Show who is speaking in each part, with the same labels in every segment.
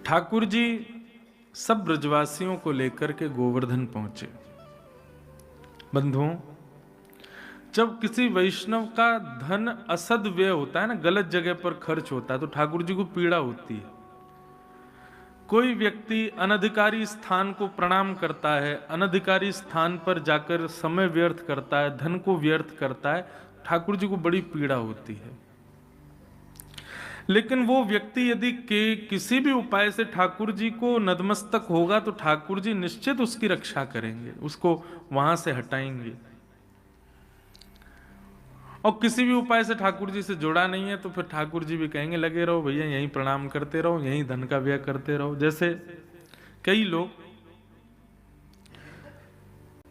Speaker 1: ठाकुर जी सब ब्रजवासियों को लेकर के गोवर्धन पहुंचे। बंधुओं, जब किसी वैष्णव का धन असदव्यय होता है ना, गलत जगह पर खर्च होता है, तो ठाकुर जी को पीड़ा होती है। कोई व्यक्ति अनधिकारी स्थान को प्रणाम करता है, अनधिकारी स्थान पर जाकर समय व्यर्थ करता है, धन को व्यर्थ करता है, ठाकुर जी को बड़ी पीड़ा होती है। लेकिन वो व्यक्ति यदि किसी भी उपाय से ठाकुर जी को नतमस्तक होगा तो ठाकुर जी निश्चित उसकी रक्षा करेंगे, उसको वहां से हटाएंगे। और किसी भी उपाय से ठाकुर जी से जुड़ा नहीं है तो फिर ठाकुर जी भी कहेंगे लगे रहो भैया, यहीं प्रणाम करते रहो, यहीं धन का व्यय करते रहो। जैसे कई लोग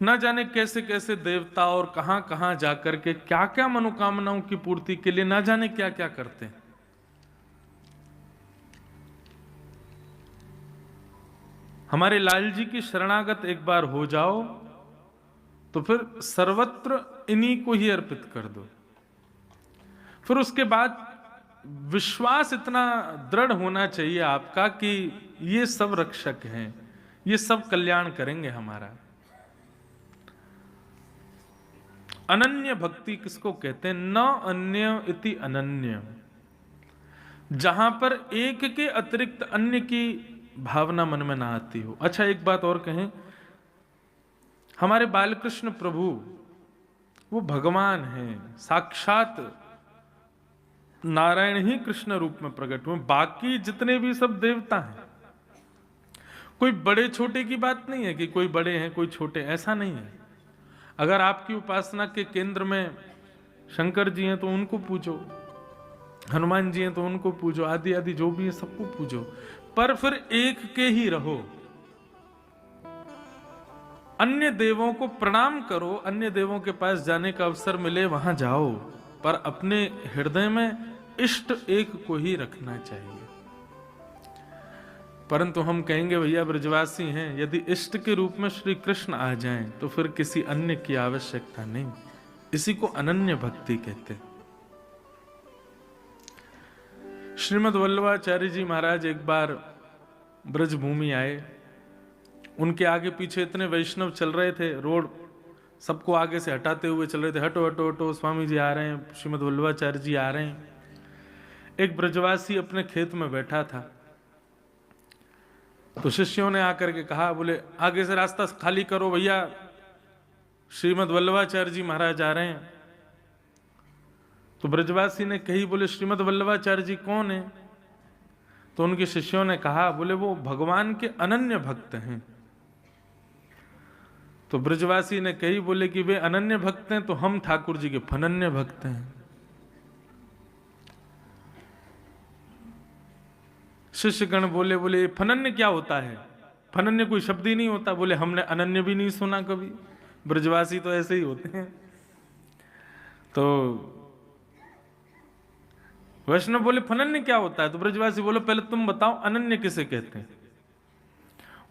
Speaker 1: न जाने कैसे कैसे देवता और कहां कहां जाकर के क्या क्या मनोकामनाओं की पूर्ति के लिए न जाने क्या क्या करते हैं। हमारे लाल जी की शरणागत एक बार हो जाओ तो फिर सर्वत्र इन्हीं को ही अर्पित कर दो। फिर उसके बाद विश्वास इतना दृढ़ होना चाहिए आपका कि ये सब रक्षक हैं, ये सब कल्याण करेंगे हमारा। अनन्य भक्ति किसको कहते हैं? न अन्य इति अनन्य, जहां पर एक के अतिरिक्त अन्य की भावना मन में ना आती हो। अच्छा, एक बात और कहें, हमारे बालकृष्ण प्रभु वो भगवान हैं, साक्षात नारायण ही कृष्ण रूप में प्रकट हुए। बाकी जितने भी सब देवता हैं। कोई बड़े छोटे की बात नहीं है कि कोई बड़े हैं कोई छोटे, ऐसा नहीं है। अगर आपकी उपासना के केंद्र में शंकर जी हैं तो उनको पूजो, हनुमान जी हैं तो उनको पूजो, आदि आदि जो भी है सबको पूजो, पर फिर एक के ही रहो। अन्य देवों को प्रणाम करो, अन्य देवों के पास जाने का अवसर मिले वहां जाओ, पर अपने हृदय में इष्ट एक को ही रखना चाहिए। परंतु हम कहेंगे भैया ब्रजवासी हैं, यदि इष्ट के रूप में श्री कृष्ण आ जाएं तो फिर किसी अन्य की आवश्यकता नहीं। इसी को अनन्य भक्ति कहते हैं। श्रीमद् वल्लभाचार्य जी महाराज एक बार ब्रजभूमि आए। उनके आगे पीछे इतने वैष्णव चल रहे थे, रोड सबको आगे से हटाते हुए चल रहे थे, हटो हटो हटो, स्वामी जी आ रहे हैं, श्रीमद् वल्लभाचार्य जी आ रहे हैं। एक ब्रजवासी अपने खेत में बैठा था, तो शिष्यों ने आकर के कहा, बोले आगे से रास्ता खाली करो भैया, श्रीमद् वल्लभाचार्य जी महाराज आ रहे हैं। तो ब्रजवासी ने कही, बोले श्रीमद् वल्लभाचार्य जी कौन है? तो उनके शिष्यों ने कहा, बोले वो भगवान के अनन्य भक्त हैं। तो ब्रजवासी ने कही, बोले कि वे अनन्य भक्त हैं तो हम ठाकुर जी के फनन्य भक्त हैं। शिष्यगण बोले, बोले फनन्य क्या होता है? फनन्य कोई शब्द ही नहीं होता। बोले हमने अनन्य भी नहीं सुना कभी, ब्रजवासी तो ऐसे ही होते हैं। तो वैष्णव बोले फनन्य क्या होता है? तो ब्रजवासी बोले पहले तुम बताओ अनन्य किसे कहते हैं?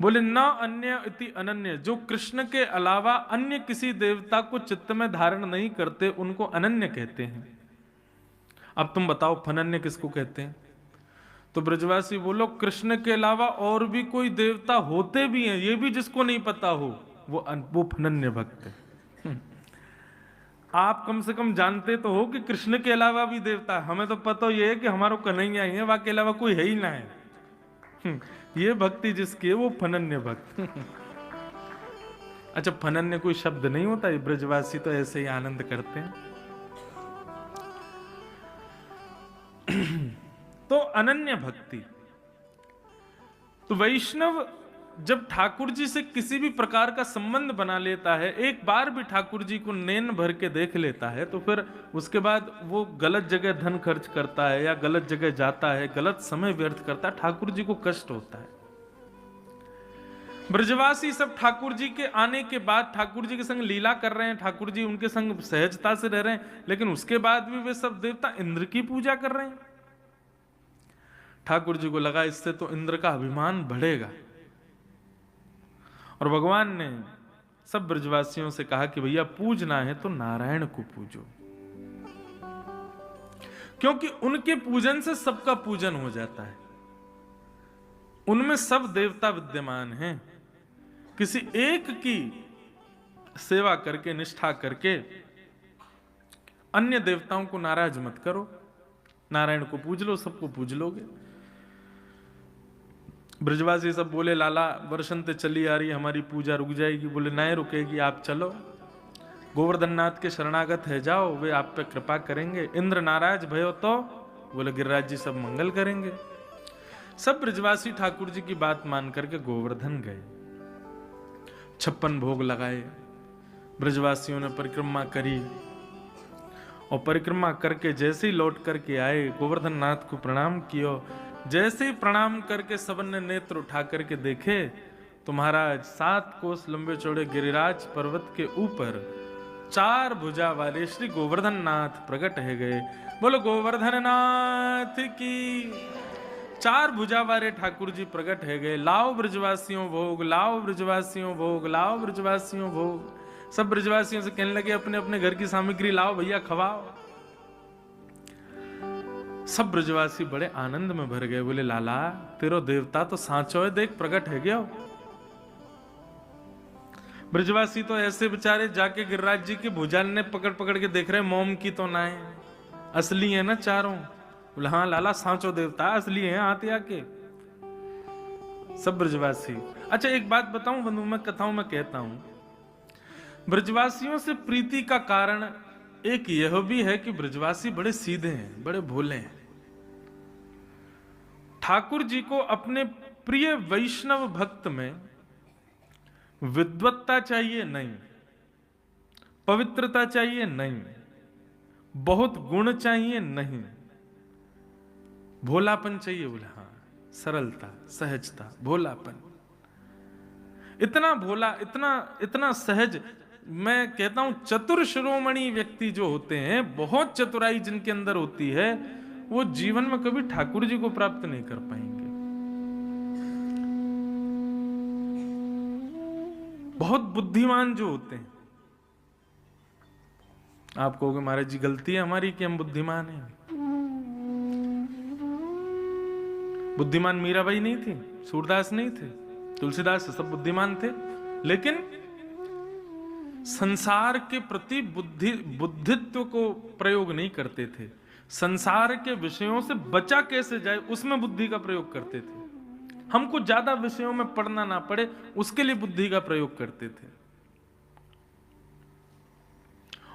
Speaker 1: बोले न अन्य इति अनन्य, जो कृष्ण के अलावा अन्य किसी देवता को चित्त में धारण नहीं करते उनको अनन्य कहते हैं। अब तुम बताओ फनन्य किसको कहते हैं? तो ब्रजवासी बोलो कृष्ण के अलावा और भी कोई देवता होते भी हैं, ये भी जिसको नहीं पता हो वो फनन्य भक्त है। आप कम से कम जानते तो हो कि कृष्ण के अलावा भी देवता है। हमें तो पता ये है कि हमारा कन्हैया ही है, बाकी अलावा कोई है ही ना है। ये भक्ति जिसकी है वो फनन्य भक्त। अच्छा, फनन्य कोई शब्द नहीं होता, ये ब्रजवासी तो ऐसे ही आनंद करते हैं। तो अनन्य भक्ति। तो वैष्णव जब ठाकुर जी से किसी भी प्रकार का संबंध बना लेता है, एक बार भी ठाकुर जी को नैन भर के देख लेता है, तो फिर उसके बाद वो गलत जगह धन खर्च करता है या गलत जगह जाता है, गलत समय व्यर्थ करता है, ठाकुर जी को कष्ट होता है। ब्रजवासी सब ठाकुर जी के आने के बाद ठाकुर जी के संग लीला कर रहे हैं, ठाकुर जी उनके संग सहजता से रह रहे हैं, लेकिन उसके बाद भी वे सब देवता इंद्र की पूजा कर रहे हैं। ठाकुर जी को लगा इससे तो इंद्र का अभिमान बढ़ेगा, और भगवान ने सब ब्रजवासियों से कहा कि भैया पूजना है तो नारायण को पूजो, क्योंकि उनके पूजन से सबका पूजन हो जाता है। उनमें सब देवता विद्यमान हैं। किसी एक की सेवा करके, निष्ठा करके अन्य देवताओं को नाराज मत करो। नारायण को पूज लो, सबको पूज लोगे। ब्रजवासी सब बोले लाला बरसंते चली आ रही, हमारी पूजा रुक जाएगी। बोले नहीं रुकेगी, आप चलो। गोवर्धन नाथ के शरणागत है जाओ, वे आप पे कृपा करेंगे। इंद्र नाराज भयो तो बोले गिरिराज जी सब मंगल करेंगे। सब ब्रजवासी ठाकुर जी की बात मान करके गोवर्धन गए, 56 भोग लगाए। ब्रजवासियों ने परिक्रमा करी और परिक्रमा करके जैसे ही लौट करके आए, गोवर्धन नाथ को प्रणाम किया। जैसे ही प्रणाम करके सबन ने नेत्र उठा करके देखे तो महाराज 7 कोस लंबे चौड़े गिरिराज पर्वत के ऊपर 4 भुजा वाले श्री गोवर्धन नाथ प्रकट है गए। बोलो गोवर्धन नाथ की। 4 भुजा वाले ठाकुर जी प्रकट है गए। लाओ ब्रजवासियों भोग, लाओ ब्रजवासियों भोग, लाओ ब्रजवासियों भोग। सब ब्रजवासियों से कहने लगे अपने अपने घर की सामग्री लाओ भैया, खवाओ। सब ब्रजवासी बड़े आनंद में भर गए। बोले लाला तेरो देवता तो सांचो है, देख प्रकट है गया। ब्रजवासी तो ऐसे बेचारे जाके गिरिराज जी की भुजा ने पकड़ पकड़ के देख रहे, मोम की तो ना है, असली है ना चारों। बोले हाँ लाला सांचो देवता असली है, आते आके। सब ब्रजवासी। अच्छा एक बात बताऊं बंधु, मैं कथाओं में कहता हूं, ब्रजवासियों से प्रीति का कारण एक यह भी है कि ब्रजवासी बड़े सीधे हैं, बड़े भोले हैं। ठाकुर जी को अपने प्रिय वैष्णव भक्त में विद्वत्ता चाहिए नहीं, पवित्रता चाहिए नहीं, बहुत गुण चाहिए नहीं, भोलापन चाहिए। बोले हाँ, सरलता, सहजता, भोलापन। इतना भोला, इतना सहज। मैं कहता हूं चतुर शिरोमणि व्यक्ति जो होते हैं, बहुत चतुराई जिनके अंदर होती है, वो जीवन में कभी ठाकुर जी को प्राप्त नहीं कर पाएंगे। बहुत बुद्धिमान जो होते हैं, आप कहोगे महाराज जी गलती है हमारी कि हम बुद्धिमान हैं। बुद्धिमान मीराबाई नहीं थी, सूरदास नहीं थे, तुलसीदास, सब बुद्धिमान थे, लेकिन संसार के प्रति बुद्धित्व को प्रयोग नहीं करते थे। संसार के विषयों से बचा कैसे जाए उसमें बुद्धि का प्रयोग करते थे। हमको ज्यादा विषयों में पढ़ना ना पड़े उसके लिए बुद्धि का प्रयोग करते थे।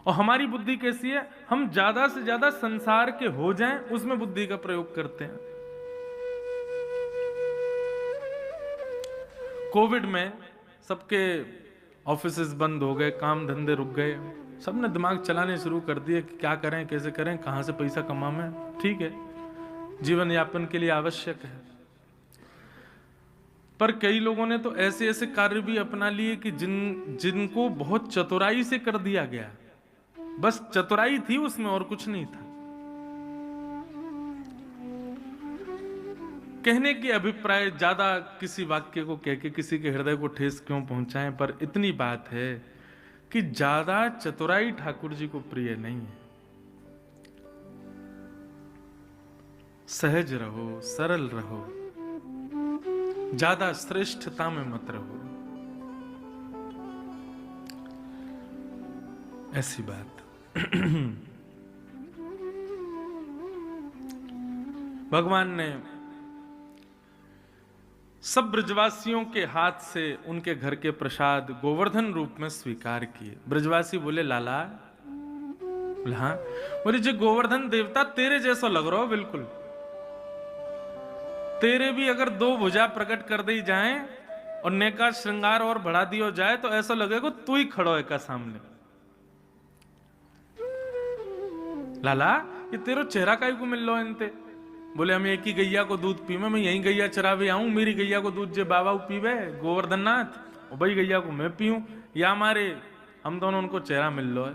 Speaker 1: और हमारी बुद्धि कैसी है, हम ज्यादा से ज्यादा संसार के हो जाएं उसमें बुद्धि का प्रयोग करते हैं। कोविड में सबके ऑफिसेस बंद हो गए, काम धंधे रुक गए, सबने दिमाग चलाने शुरू कर दिए कि क्या करें, कैसे करें, कहां से पैसा कमाएं। ठीक है, जीवन यापन के लिए आवश्यक है, पर कई लोगों ने तो ऐसे ऐसे कार्य भी अपना लिए कि जिनको बहुत चतुराई से कर दिया गया। बस चतुराई थी उसमें और कुछ नहीं था। कहने की अभिप्राय ज्यादा किसी वाक्य को कह के किसी के हृदय को ठेस क्यों पहुंचाएं, पर इतनी बात है कि ज्यादा चतुराई ठाकुर जी को प्रिय नहीं है। सहज रहो, सरल रहो, ज्यादा श्रेष्ठता में मत रहो, ऐसी बात। भगवान ने सब ब्रजवासियों के हाथ से उनके घर के प्रसाद गोवर्धन रूप में स्वीकार किए। ब्रजवासी बोले लाला, बोले हाँ, बोले जो गोवर्धन देवता तेरे जैसा लग रहा हो, बिल्कुल तेरे भी अगर 2 भुजा प्रकट कर दी जाए और नेका श्रृंगार और बढ़ा दिया जाए तो ऐसा लगेगा तू ही खड़ो है का सामने। लाला ये तेरो चेहरा काई को मिल लो इनते। बोले हम एक ही गैया को दूध पीवे, मैं यही गैया चरावे आऊं, मेरी गैया को दूध जे बाबा पीवे गोवर्धन नाथ, और भाई गैया को मैं पीऊं, या हमारे हम दोनों उनको चेहरा मिल लो है।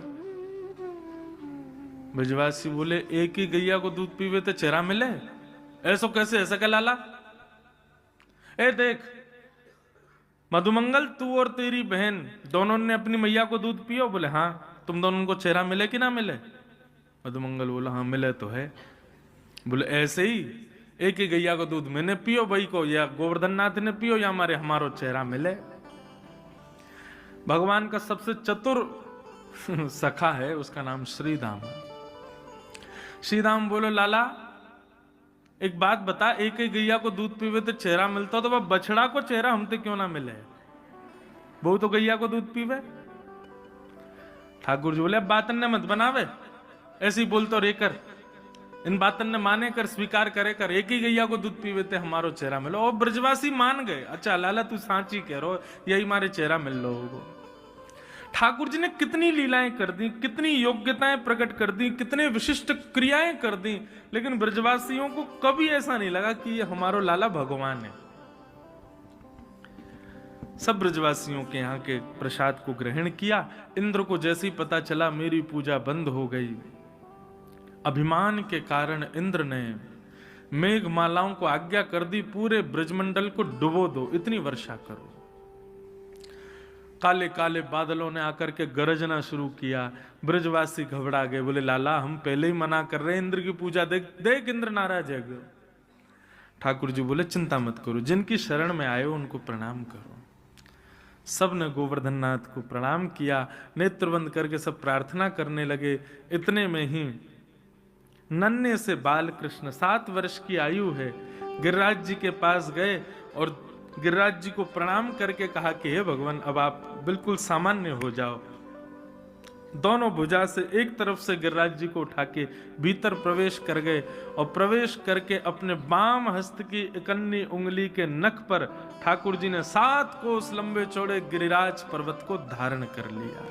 Speaker 1: ब्रजवासी बोले एक ही गैया को दूध पीवे तो चेहरा मिले, ऐसा कैसे, ऐसा क्या लाला? ए देख मधुमंगल, तू और तेरी बहन दोनों ने अपनी मैया को दूध पियो। बोले हाँ, तुम दोनों को चेहरा मिले कि ना मिले? मधुमंगल बोला हाँ मिले तो है। बोले ऐसे ही एक ही गैया को दूध मैंने पियो भाई को, या गोवर्धन नाथ ने पियो, या हमारो चेहरा मिले। भगवान का सबसे चतुर सखा है, उसका नाम श्रीधाम है। श्रीधाम बोलो लाला एक बात बता, एक ही गैया को दूध पीवे तो चेहरा मिलता, तो वह बछड़ा को चेहरा हमसे क्यों ना मिले? वो तो गैया को दूध पीवे। ठाकुर जी बोले अब बातन ने मत बनावे, ऐसे ही बोल तो रे कर, इन बातन ने माने कर, स्वीकार करे कर, एक ही गैया को दूध पीवे थे हमारो चेहरा मिलो। और ब्रजवासी मान गए, अच्छा लाला तू सांची कह रो, यही मारे चेहरा मिल लो होगो। ठाकुर जी ने कितनी लीलाएं कर दी, कितनी योग्यताएं प्रकट कर दी, कितने विशिष्ट क्रियाएं कर दी, लेकिन ब्रजवासियों को कभी ऐसा नहीं लगा कि ये हमारो लाला भगवान है। सब ब्रजवासियों के यहाँ के प्रसाद को ग्रहण किया। इंद्र को जैसे ही पता चला मेरी पूजा बंद हो गई, अभिमान के कारण इंद्र ने मेघमालाओं को आज्ञा कर दी पूरे ब्रजमंडल को डुबो दो, इतनी वर्षा करो। काले काले बादलों ने आकर के गरजना शुरू किया। ब्रजवासी घबरा गए, बोले लाला हम पहले ही मना कर रहे हैं, इंद्र की पूजा देख देख इंद्र नाराज है। ठाकुर जी बोले चिंता मत करो, जिनकी शरण में आए हो उनको प्रणाम करो। सब ने गोवर्धन नाथ को प्रणाम किया, नेत्र बंद करके सब प्रार्थना करने लगे। इतने में ही नन्हे से बाल कृष्ण 7 वर्ष की आयु है, गिरिराज जी के पास गए और गिरिराज जी को प्रणाम करके कहा कि हे भगवान अब आप बिल्कुल सामान्य हो जाओ। दोनों भुजा से एक तरफ से गिरिराज जी को उठा के भीतर प्रवेश कर गए और प्रवेश करके अपने बाम हस्त की इकन्नी उंगली के नख पर ठाकुर जी ने 7 कोस लंबे चौड़े गिरिराज पर्वत को धारण कर लिया।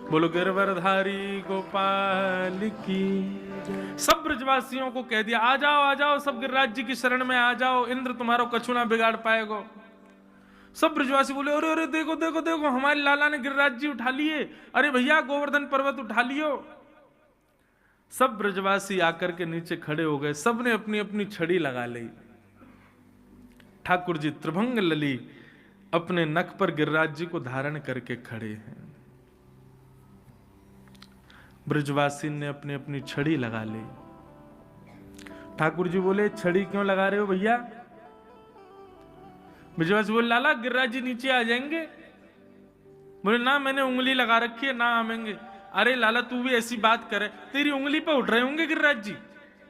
Speaker 1: बोलो गिरवरधारी गोपाल की। सब ब्रजवासियों को कह दिया आ जाओ आ जाओ, सब गिरिराज जी की शरण में आ जाओ, इंद्र तुम्हारा कछु ना बिगाड़ पाएगो। सब ब्रजवासी बोले अरे अरे देखो देखो देखो हमारे लाला ने गिरिराज जी उठा लिए, अरे भैया गोवर्धन पर्वत उठा लियो। सब ब्रजवासी आकर के नीचे खड़े हो गए, सब ने अपनी अपनी छड़ी लगा ली। ठाकुर जी त्रिभंग लली अपने नख पर गिरिराज जी को धारण करके खड़े हैं। ब्रजवासी ने अपनी अपनी छड़ी लगा ली। ठाकुर जी बोले छड़ी क्यों लगा रहे हो भैया? ब्रजवासी बोले लाला गिरिराज जी नीचे आ जाएंगे। बोले ना मैंने उंगली लगा रखी है, ना आवेंगे। अरे लाला तू भी ऐसी बात करे, तेरी उंगली पे उठ रहे होंगे गिरिराज जी,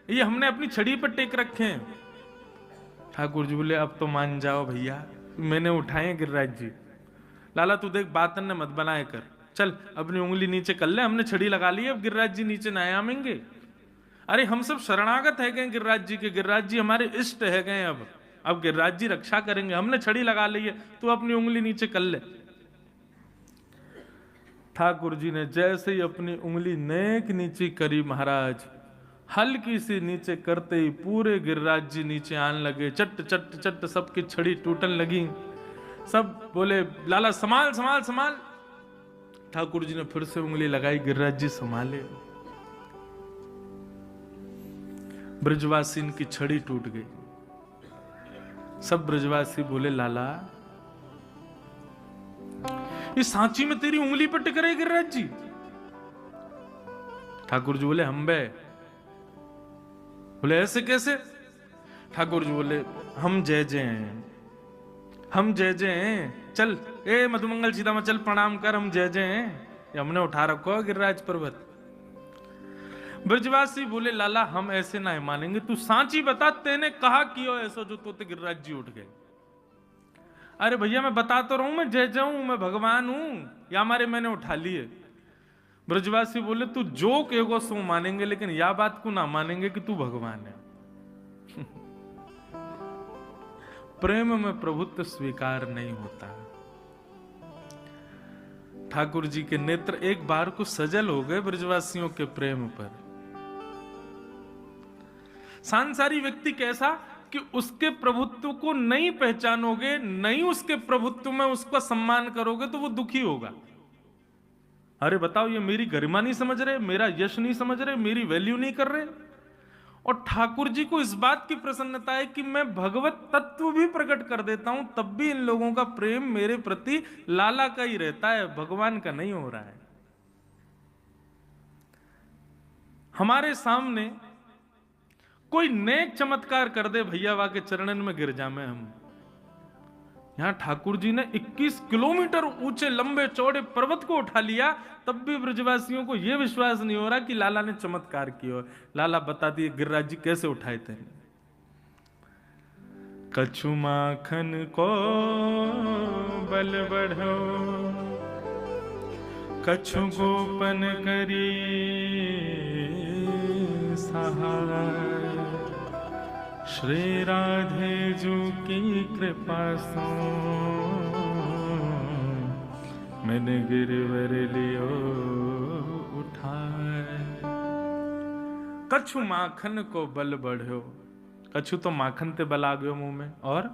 Speaker 1: ये हमने अपनी छड़ी पर टेक रखे हैं। ठाकुर जी बोले अब तो मान जाओ भैया, मैंने उठाए गिरिराज जी। लाला तू देख बातन ने मत बनाए कर, चल अपनी उंगली नीचे कर ले, हमने छड़ी लगा ली, अब गिरिराज जी नीचे ना आवेंगे। अरे हम सब शरणागत है गए गिरिराज जी के, गिरिराज जी हमारे इष्ट है गए, अब गिरिराज जी रक्षा करेंगे, हमने छड़ी लगा ली है, तू अपनी उंगली नीचे कर ले। ठाकुर जी ने जैसे ही अपनी उंगली नेक नीचे करी महाराज, हल्की सी नीचे करते ही पूरे गिरिराज जी नीचे आने लगे, चट चट चट सबकी छड़ी टूटने लगी। सब बोले लाला संभाल संभाल संभाल। ठाकुर जी ने फिर से उंगली लगाई, गिरिराज जी संभाले। ब्रजवासी की छड़ी टूट गई। सब ब्रजवासी बोले लाला ये सांची में तेरी उंगली पर टिक रहे गिरिराज जी। ठाकुर जी बोले हम बे। बोले ऐसे कैसे? ठाकुर जी बोले हम जय जय हैं, हम जय जय हैं, चल ए मधुमंगल सीता में चल प्रणाम कर, हम जय जय हैं, ये हमने उठा रखो गिरिराज पर्वत। ब्रजवासी बोले लाला हम ऐसे ना मानेंगे, तू सांची बता तेने कहा कियो ऐसा जो तोते गिरिराज जी उठ गए। अरे भैया मैं बता तो रहा हूं, मैं जय जाऊं, मैं भगवान हूं, या हमारे मैंने उठा लिए। ब्रजवासी बोले तू जो कहेगो सो मानेंगे, लेकिन या बात को ना मानेंगे कि तू भगवान है। प्रेम में प्रभुत्व स्वीकार नहीं होता। ठाकुर जी के नेत्र एक बार को सजल हो गए ब्रजवासियों के प्रेम पर। सांसारी व्यक्ति कैसा कि उसके प्रभुत्व को नहीं पहचानोगे, नहीं उसके प्रभुत्व में उसका सम्मान करोगे तो वो दुखी होगा। अरे बताओ ये मेरी गरिमा नहीं समझ रहे, मेरा यश नहीं समझ रहे, मेरी वैल्यू नहीं कर रहे। और ठाकुर जी को इस बात की प्रसन्नता है कि मैं भगवत तत्व भी प्रकट कर देता हूं, तब भी इन लोगों का प्रेम मेरे प्रति लाला का ही रहता है, भगवान का नहीं हो रहा है। हमारे सामने कोई नेक चमत्कार कर दे भैया वा के चरणन में गिर जामे हम। यहां ठाकुर जी ने 21 किलोमीटर ऊंचे लंबे चौड़े पर्वत को उठा लिया, तब भी ब्रजवासियों को यह विश्वास नहीं हो रहा कि लाला ने चमत्कार किया। लाला बता दिए गिरिराज जी कैसे उठाए थे। कछु माखन को बल बढ़ो, कछु गोपन करी सहाय, श्री राधे जू की कृपा सो मैंने गिरवर लियो उठाए। कछु माखन को बल बढ़ो, कछु तो माखन ते बल आ गयो मुंह में, और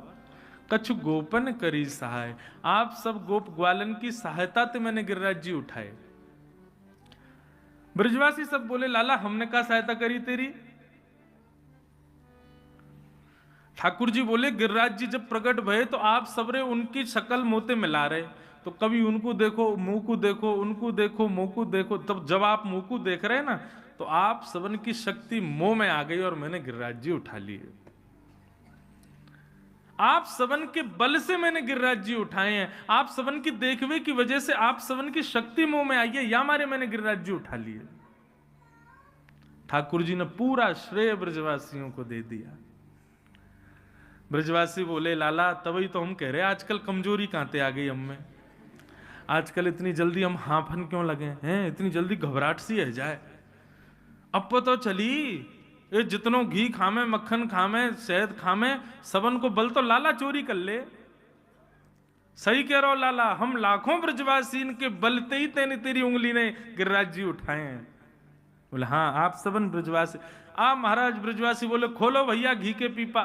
Speaker 1: कछु गोपन करी सहाय, आप सब गोप ग्वालन की सहायता ते मैंने गिरिराज जी उठाए। ब्रजवासी सब बोले लाला हमने क्या सहायता करी तेरी? ठाकुर जी बोले गिरिराज जी जब प्रकट भये तो आप सबरे उनकी शकल मोते मिला रहे, तो कभी उनको देखो मुंह को देखो, उनको देखो मुंह को देखो, तब जब आप मुंह को देख रहे हैं ना तो आप सबन की शक्ति मोह में आ गई और मैंने गिरिराज जी उठा लिए। आप सबन के बल से मैंने गिरिराज जी उठाए हैं, आप सबन की देखवे की वजह से आप सबन की शक्ति मोह में आई है, या मारे मैंने गिरिराज जी उठा लिए। ठाकुर जी ने पूरा श्रेय ब्रजवासियों को दे दिया। ब्रजवासी बोले लाला तभी तो हम कह रहे आजकल कमजोरी कहां आ गई हम में, आजकल इतनी जल्दी हम हांफन क्यों लगे हैं, इतनी जल्दी घबराहट सी है जाए। अब तो चली ये जितनों घी खामे, मक्खन खामे, शहद खामे, सबन को बल तो लाला चोरी कर ले। सही कह रहा हो लाला, हम लाखों ब्रजवासी के बलते ही तेरी उंगली ने गिरिराज जी उठाए हैं। बोले हाँ आप सबन ब्रजवासी। आप महाराज ब्रजवासी बोले खोलो भैया घी के पीपा,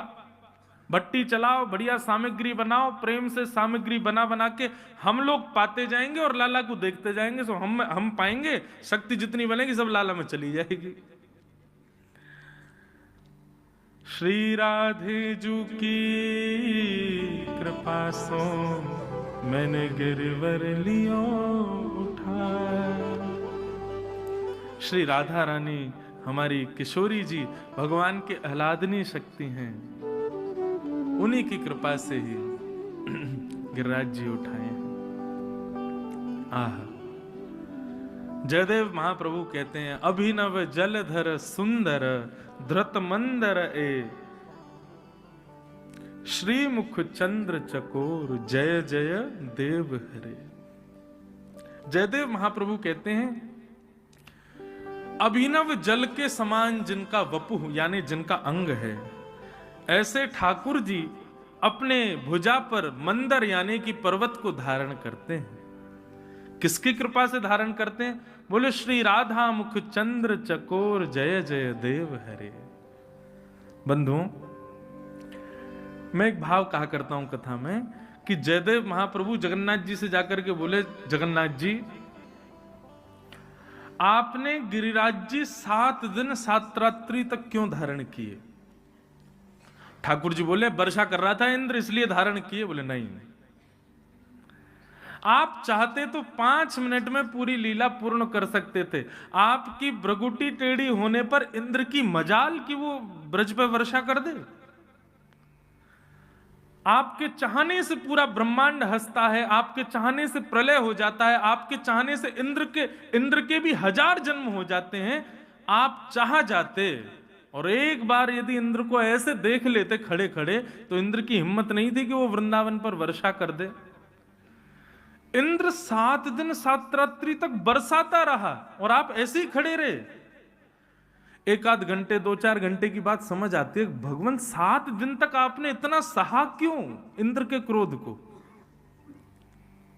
Speaker 1: भट्टी चलाओ, बढ़िया सामग्री बनाओ, प्रेम से सामग्री बना बना के हम लोग पाते जाएंगे और लाला को देखते जाएंगे। सो हम पाएंगे, शक्ति जितनी बनेगी सब लाला में चली जाएगी। श्री राधे जू की कृपा सो मैंने गिरवर लियो उठा। श्री राधा रानी हमारी किशोरी जी भगवान के आह्लादनीय शक्ति हैं, उन्हीं की कृपा से ही गिरिराज जी उठाए हैं। आह, जयदेव महाप्रभु कहते हैं अभिनव जलधर सुंदर धृत मंदर ए, श्री मुख चंद्र चकोर जय जय देव हरे। जयदेव महाप्रभु कहते हैं अभिनव जल के समान जिनका वपुः यानी जिनका अंग है, ऐसे ठाकुर जी अपने भुजा पर मंदर यानी कि पर्वत को धारण करते हैं। किसकी कृपा से धारण करते हैं? बोले श्री राधा मुख चंद्र चकोर जय जय देव हरे। बंधुओं, मैं एक भाव कहा करता हूं कथा में कि जयदेव महाप्रभु जगन्नाथ जी से जाकर के बोले जगन्नाथ जी आपने गिरिराज जी 7 दिन 7 रात्रि तक क्यों धारण किए? ठाकुर जी बोले वर्षा कर रहा था इंद्र इसलिए धारण किए। बोले नहीं, आप चाहते तो 5 मिनट में पूरी लीला पूर्ण कर सकते थे। आपकी भ्रगुटी टेढ़ी होने पर इंद्र की मजाल कि वो ब्रज पे वर्षा कर दे। आपके चाहने से पूरा ब्रह्मांड हंसता है, आपके चाहने से प्रलय हो जाता है, आपके चाहने से इंद्र के भी 1000 जन्म हो जाते हैं। आप चाह जाते और एक बार यदि इंद्र को ऐसे देख लेते खड़े खड़े तो इंद्र की हिम्मत नहीं थी कि वो वृंदावन पर वर्षा कर दे। इंद्र 7 दिन 7 रात्रि तक बरसाता रहा और आप ऐसे ही खड़े रहे। एक आध घंटे 2-4 घंटे की बात समझ आती है, भगवान 7 दिन तक आपने इतना सहा क्यों इंद्र के क्रोध को?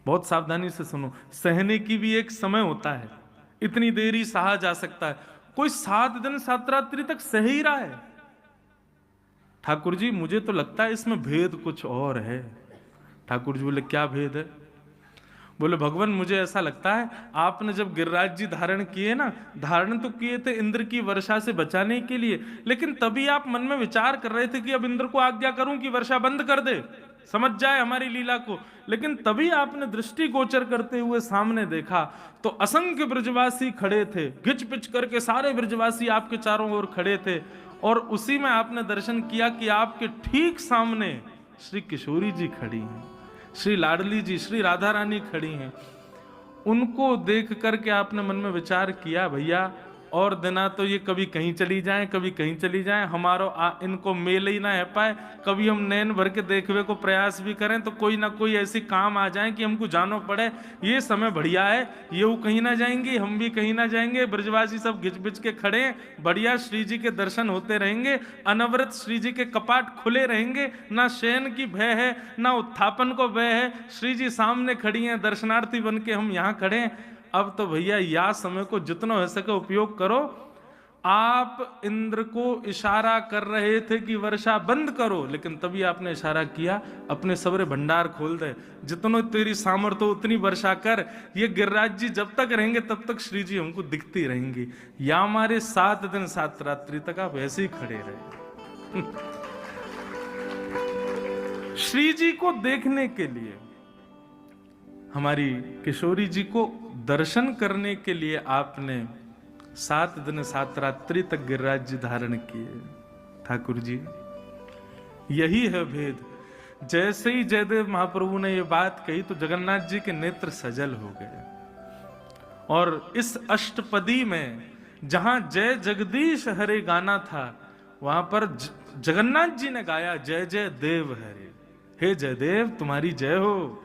Speaker 1: बहुत सावधानी से सुनो, सहने की भी एक समय होता है, इतनी देर ही सहा जा सकता है। कोई 7 दिन 7 रात्रि तक सह ही रहा है। ठाकुर जी मुझे तो लगता है इसमें भेद कुछ और है। ठाकुर जी बोले क्या भेद है? बोले भगवान मुझे ऐसा लगता है आपने जब गिरिराज जी धारण किए ना, धारण तो किए थे इंद्र की वर्षा से बचाने के लिए, लेकिन तभी आप मन में विचार कर रहे थे कि अब इंद्र को आज्ञा करूं कि वर्षा बंद कर दे, समझ जाए हमारी लीला को। लेकिन तभी आपने दृष्टि गोचर करते हुए सामने देखा तो असंख्य ब्रजवासी खड़े थे, घिच पिच करके सारे ब्रजवासी आपके चारों ओर खड़े थे और उसी में आपने दर्शन किया कि आपके ठीक सामने श्री किशोरी जी खड़ी हैं, श्री लाडली जी, श्री राधा रानी खड़ी हैं। उनको देख करके आपने मन में विचार किया, भैया और दिना तो ये कभी कहीं चली जाएं, कभी कहीं चली जाएं, हमारो इनको मेल ही ना है पाए। कभी हम नैन भर के देखने को प्रयास भी करें तो कोई ना कोई ऐसी काम आ जाए कि हमको जानो पड़े। ये समय बढ़िया है, ये वो कहीं ना जाएंगी, हम भी कहीं ना जाएंगे, ब्रजवासी सब घिच बिच के खड़े हैं, बढ़िया श्री जी के दर्शन होते रहेंगे, अनवरत श्री जी के कपाट खुले रहेंगे, ना शयन की भय है, ना उत्थापन को भय है। श्री जी सामने खड़ी हैं, दर्शनार्थी बन के हम यहाँ खड़े हैं। अब तो भैया या समय को जितना हो सके उपयोग करो। आप इंद्र को इशारा कर रहे थे कि वर्षा बंद करो, लेकिन तभी आपने इशारा किया, अपने सबरे भंडार खोल दे, जितनो तेरी सामर्थ्य उतनी वर्षा कर। ये गिरिराज जी जब तक रहेंगे तब तक श्री जी हमको दिखती रहेंगी। या हमारे 7 दिन 7 रात्रि तक आप ऐसे ही खड़े रहे। श्री जी को देखने के लिए, हमारी किशोरी जी को दर्शन करने के लिए आपने 7 दिन 7 रात्रि तक गिरिराज जी धारण किए। ठाकुर जी, यही है भेद। जैसे ही जयदेव महाप्रभु ने ये बात कही तो जगन्नाथ जी के नेत्र सजल हो गए। और इस अष्टपदी में जहां जय जगदीश हरे गाना था, वहां पर जगन्नाथ जी ने गाया जय जय देव हरे। हे जयदेव, तुम्हारी जय हो,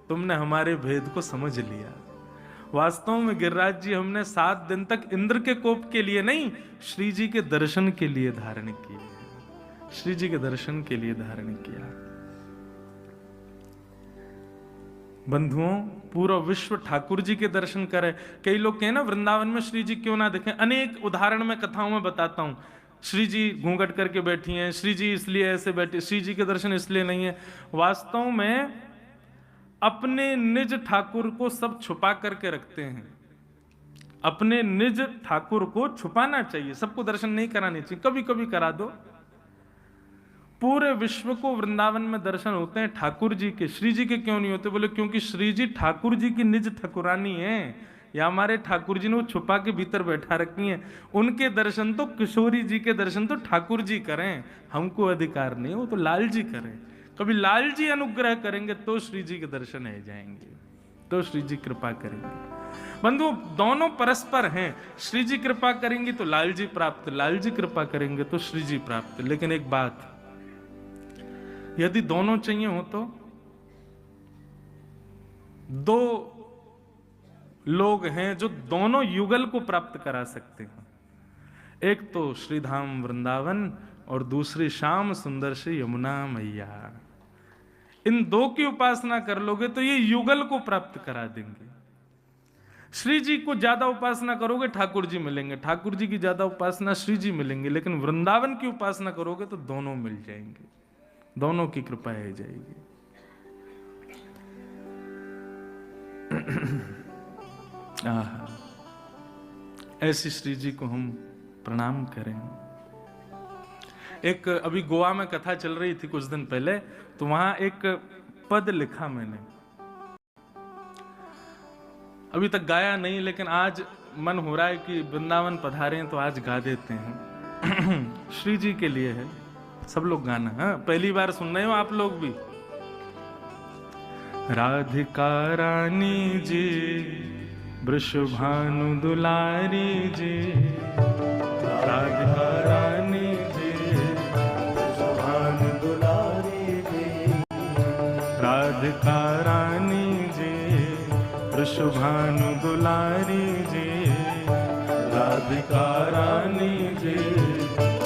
Speaker 1: तुमने हमारे भेद को समझ लिया। वास्तव में गिरिराज जी हमने 7 दिन तक इंद्र के कोप के लिए नहीं, श्री जी के दर्शन के लिए धारण किए, श्री जी के दर्शन के लिए धारण किया। बंधुओं, पूरा विश्व ठाकुर जी के दर्शन करे। कई लोग कहें ना वृंदावन में श्री जी क्यों ना दिखें। अनेक उदाहरण में कथाओं में बताता हूं। श्री जी घूंघट करके बैठी हैं, श्री जी इसलिए ऐसे बैठे, श्री जी के दर्शन इसलिए नहीं है। वास्तव में अपने निज ठाकुर को सब छुपा करके रखते हैं। अपने निज ठाकुर को छुपाना चाहिए, सबको दर्शन नहीं कराने चाहिए, कभी कभी करा दो। पूरे विश्व को वृंदावन में दर्शन होते हैं ठाकुर जी के, श्री जी के क्यों नहीं होते? बोले क्योंकि श्री जी ठाकुर जी की निज ठाकुरानी है, या हमारे ठाकुर जी ने वो छुपा के भीतर बैठा रखी हैं। उनके दर्शन तो किशोरी जी के दर्शन तो ठाकुर जी करें, हमको अधिकार नहीं, वो तो लाल जी करें। कभी लाल जी अनुग्रह करेंगे तो श्री जी के दर्शन हो जाएंगे, तो श्री जी कृपा करेंगे। बंधु, दोनों परस्पर हैं। श्री जी कृपा करेंगी तो लाल जी प्राप्त, लाल जी कृपा करेंगे तो श्री जी प्राप्त। लेकिन एक बात, यदि दोनों चाहिए हो तो 2 लोग हैं जो दोनों युगल को प्राप्त करा सकते हैं। एक तो श्रीधाम वृंदावन और दूसरी श्याम सुंदर श्री यमुना मैया। इन 2 की उपासना कर लोगे तो ये युगल को प्राप्त करा देंगे। श्री जी को ज्यादा उपासना करोगे ठाकुर जी मिलेंगे, ठाकुर जी की ज्यादा उपासना श्री जी मिलेंगे, लेकिन वृंदावन की उपासना करोगे तो दोनों मिल जाएंगे, दोनों की कृपा हो जाएगी। ऐसी श्री जी को हम प्रणाम करें। एक अभी गोवा में कथा चल रही थी कुछ दिन पहले, तो वहां एक पद लिखा मैंने, अभी तक गाया नहीं, लेकिन आज मन हो रहा है कि वृंदावन पधारे तो आज गा देते हैं। श्री जी के लिए है, सब लोग गाना। हाँ, पहली बार सुन रहे हो आप लोग भी। राधिका रानी जी, वृषभानु दुलारी जी, राधिका रानी जी, वृषभानु दुलारी जी, राधिका रानी जी, वृषभानु दुलारी जी, राधिका रानी जी,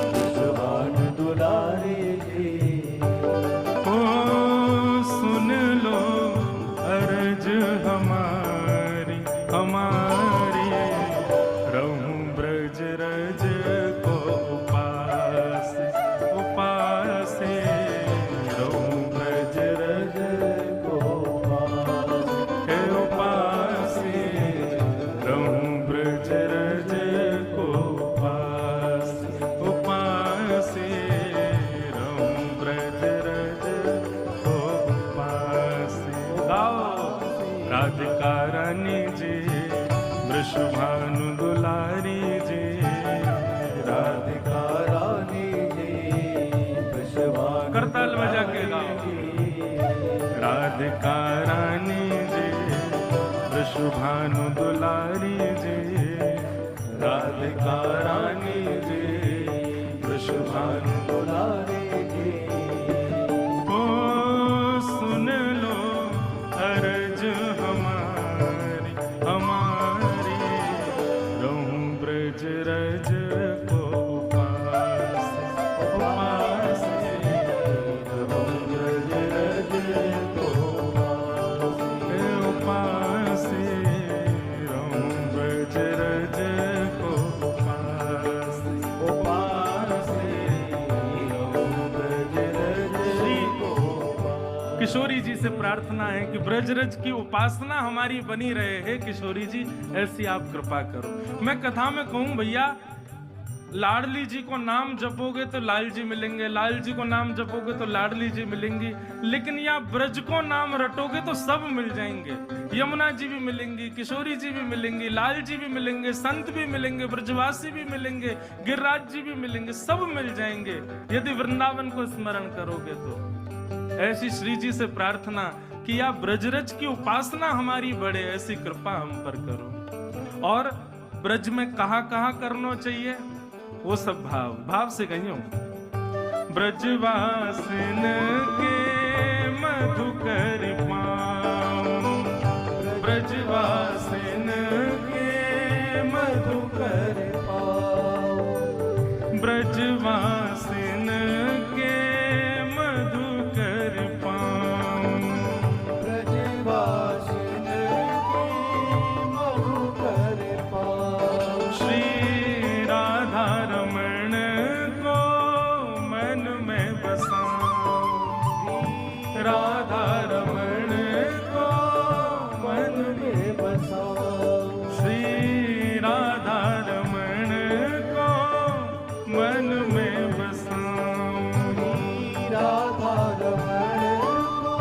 Speaker 1: वृषभानु दुलारी जी। ओ सुन लो अर्ज हमारी, हमारी रहूं ब्रज रज को उपास, उपास रहूं ब्रज रज को उपास, हे उपास रहूं ब्रज रज को उपास, उपास रहूं ब्रज रज को उपास। गाओ राधिका रानी जी, वृषभानु दुलारी जी, राधिका रानी किशोरी जी से प्रार्थना है कि ब्रजरज की उपासना हमारी बनी रहे। हे किशोरी जी, ऐसी आप कृपा करो। मैं कथा में कहूं भैया, लाडली जी को नाम जपोगे तो लाल जी मिलेंगे, लाल जी को नाम जपोगे तो लाडली जी मिलेंगी, लेकिन या ब्रज को नाम रटोगे तो सब मिल जाएंगे। यमुना जी भी मिलेंगी, किशोरी जी भी मिलेंगी, लाल जी भी मिलेंगे, संत भी मिलेंगे, ब्रजवासी भी मिलेंगे, गिरिराज जी भी मिलेंगे, सब मिल जाएंगे यदि वृंदावन को स्मरण करोगे तो। ऐसी श्री जी से प्रार्थना कि या ब्रजरज की उपासना हमारी बढ़े, ऐसी कृपा हम पर करो। और ब्रज में कहाँ कहाँ करना चाहिए वो सब भाव से कहियो। ब्रजवासिन के मधुकर पाऊं, ब्रजवासिन के मधुकर पाऊं, ब्रजवासिन के मधुकर पाऊं, ब्रजवासिन के मधुकर पाऊं। श्री राधा रमण को मन में बसाऊं, राधा रमण को मन में बसाऊं, श्री राधा रमण को मन में बसाऊं, राधा रमण को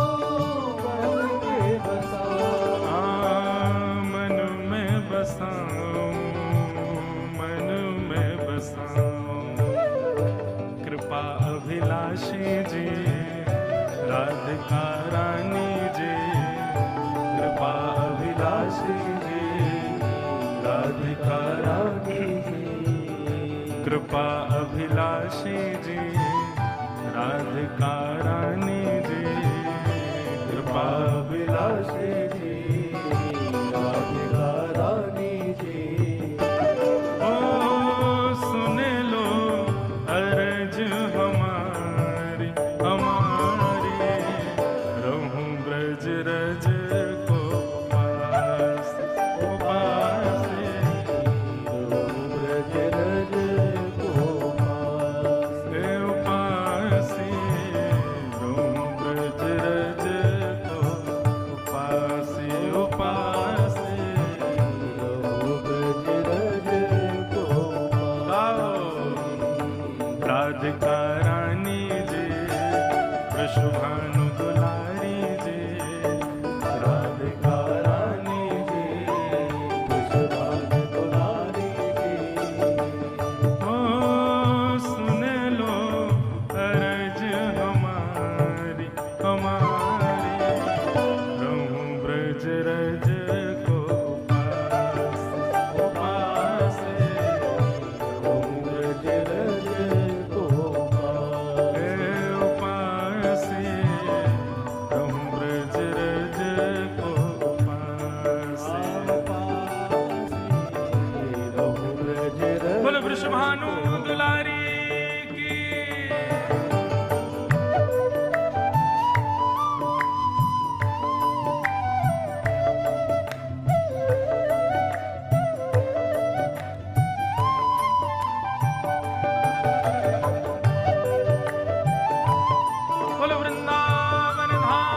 Speaker 1: मन में बसाऊं, मन में बसाऊं, कृपा अभिलाषी जी, राधिका रानी जी, कृपा अभिलाषी जी, राधिका रानी जी, कृपा अभिलाषी जी, राधिका रानी जी, कृपा अभिलाषी जी, राधिका रानी जी। सुन लो अर्ज हमारी हमारी, रहूं ब्रज रज को पास उपास, रहूं ब्रज रज को पास उपास, रहूं ब्रज रज को उपास उपास, रहूं ब्रज रज को राधिका रानी जी, वृषभानु दुलारी जी, राधिका रानी जी, वृषभानु दुलारी जी। ओ सुन लो अर्ज हमारी हमारी, रहूं ब्रज रज को पास उपास, रहूं ब्रज रज वृषभानु दुलारी की। बोलो वृंदावन धाम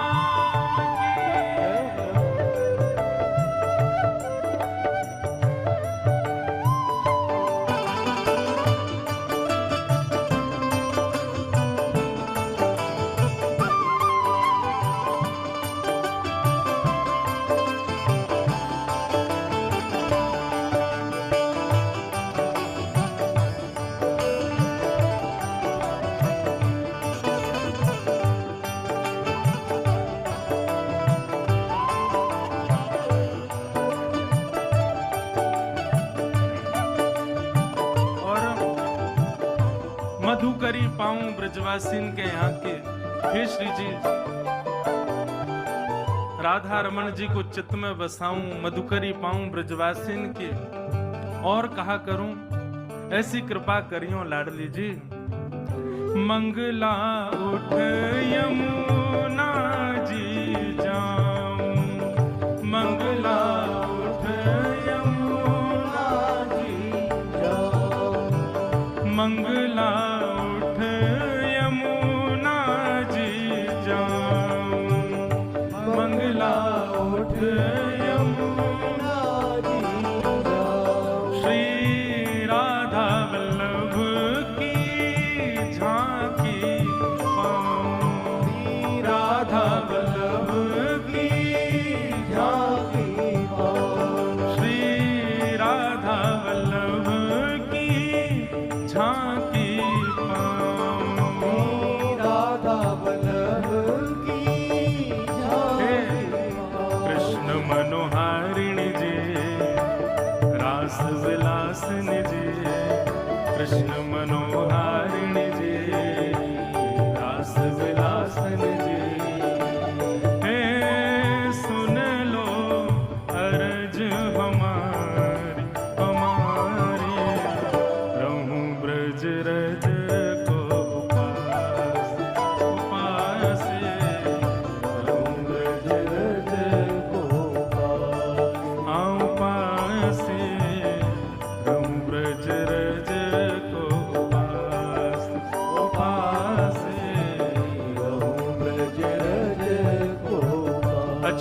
Speaker 1: मधुकरी पाऊं ब्रजवासिन के यहाँ के। हे श्री जी, राधा रमन जी को चित्त में बसाऊं, मधुकरी पाऊं ब्रजवासिन के। और कहा करूं, ऐसी कृपा करियो लाडली जी। मंगला उठ यमुना जी जाऊं, मंगला उठ यमुना जी जाऊं, मंगला उठ यमुना जी जाऊं,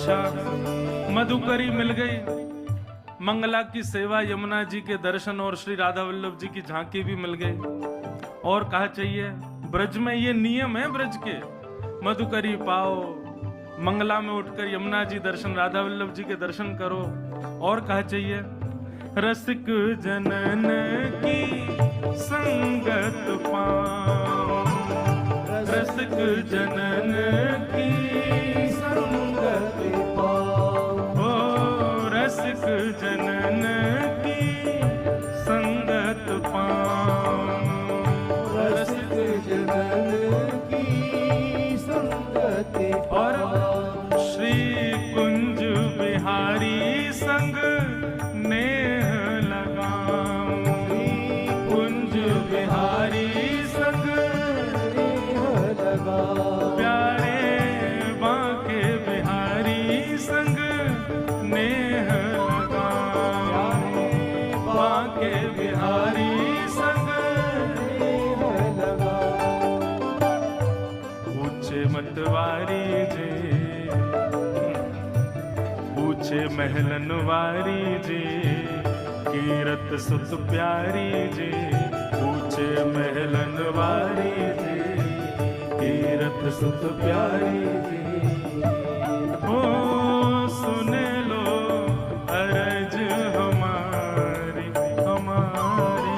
Speaker 1: अच्छा, मधुकरी मिल गई, मंगला की सेवा, यमुना जी के दर्शन और श्री राधा वल्लभ जी की झांकी भी मिल गई। और कहा चाहिए, ब्रज में ये नियम है ब्रज के, मधुकरी पाओ, मंगला में उठकर यमुना जी दर्शन, राधा वल्लभ जी के दर्शन करो। और कहा चाहिए, रसिक जनन की संगत पाओ, रसिक जनन की संगत पाओ, रसिक जनन की संगत पाओ, रसिक जनन की संगत पाओ। और श्री कुंज बिहारी संग नेह लगाऊं, कुंज बिहारी संग नेह लगाऊं, प्यारे बांके बिहारी संग नेह लगाऊं, बांके बिहारी संग नेह लगाऊं। ऊंचे मतवारी जे, ऊंचे महलन वारी जी, कीरत सुत प्यारी जी, ऊंचे महलन वारी जी, कीरत सुत प्यारी जी। ओ सुने लो अरज हमारी, हमारी,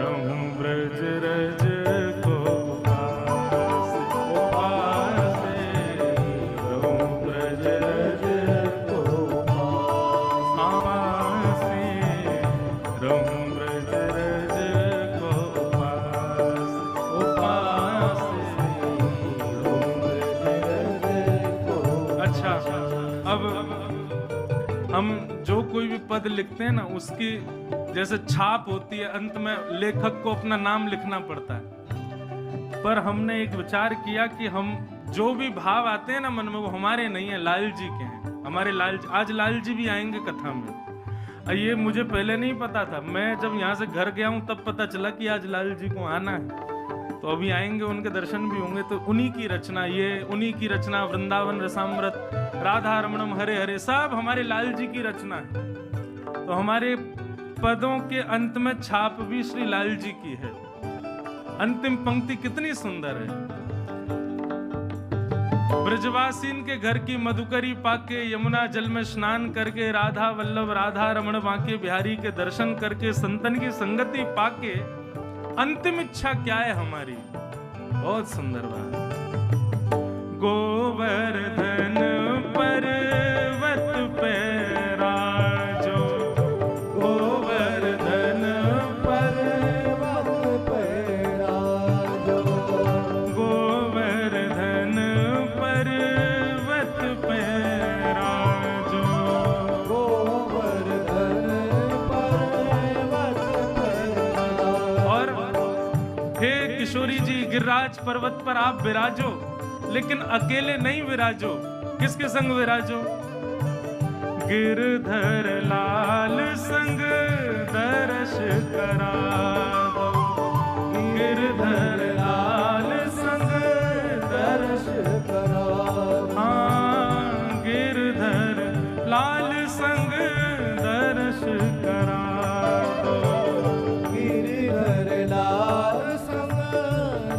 Speaker 1: रहूं ब्रज रज को पास, पासे, रहूं ब्रज रज हम जो कोई भी पद लिखते हैं ना, उसकी जैसे छाप होती है, अंत में लेखक को अपना नाम लिखना पड़ता है। पर हमने एक विचार किया कि हम जो भी भाव आते हैं ना मन में, वो हमारे नहीं है, लाल जी के हैं। हमारे लाल जी, आज लाल जी भी आएंगे कथा में। ये मुझे पहले नहीं पता था, मैं जब यहाँ से घर गया हूँ तब पता चला कि आज लाल जी को आना है। तो अभी आएंगे, उनके दर्शन भी होंगे। तो उन्हीं की रचना, ये उन्हीं की रचना, वृंदावन रसामृत, राधा रमणम हरे हरे, सब हमारे लाल जी की रचना है। तो हमारे पदों के अंत में छाप भी श्री लाल जी की है। अंतिम पंक्ति कितनी सुंदर है, ब्रजवासीन के घर की मधुकरी पाके, यमुना जल में स्नान करके, राधा वल्लभ राधा रमण बांके बिहारी के दर्शन करके, संतन की संगति पाके, अंतिम इच्छा क्या है हमारी? बहुत सुंदर बात। गोवर्धन पर्वत पे राजो, गोवर्धन पर्वत पे राजो, गोवर्धन पर्वत पे राजो, गोवर्धन पर्वत पे राजो। और हे किशोरी जी, गिरिराज पर्वत पर आप विराजो, लेकिन अकेले नहीं विराजो, किसके संग विराजो? गिरधर लाल संग दर्श करा दो, गिरधर लाल संग दर्श करा दो, हाँ गिरधर लाल संग दर्श करा दो, गिरधर लाल संग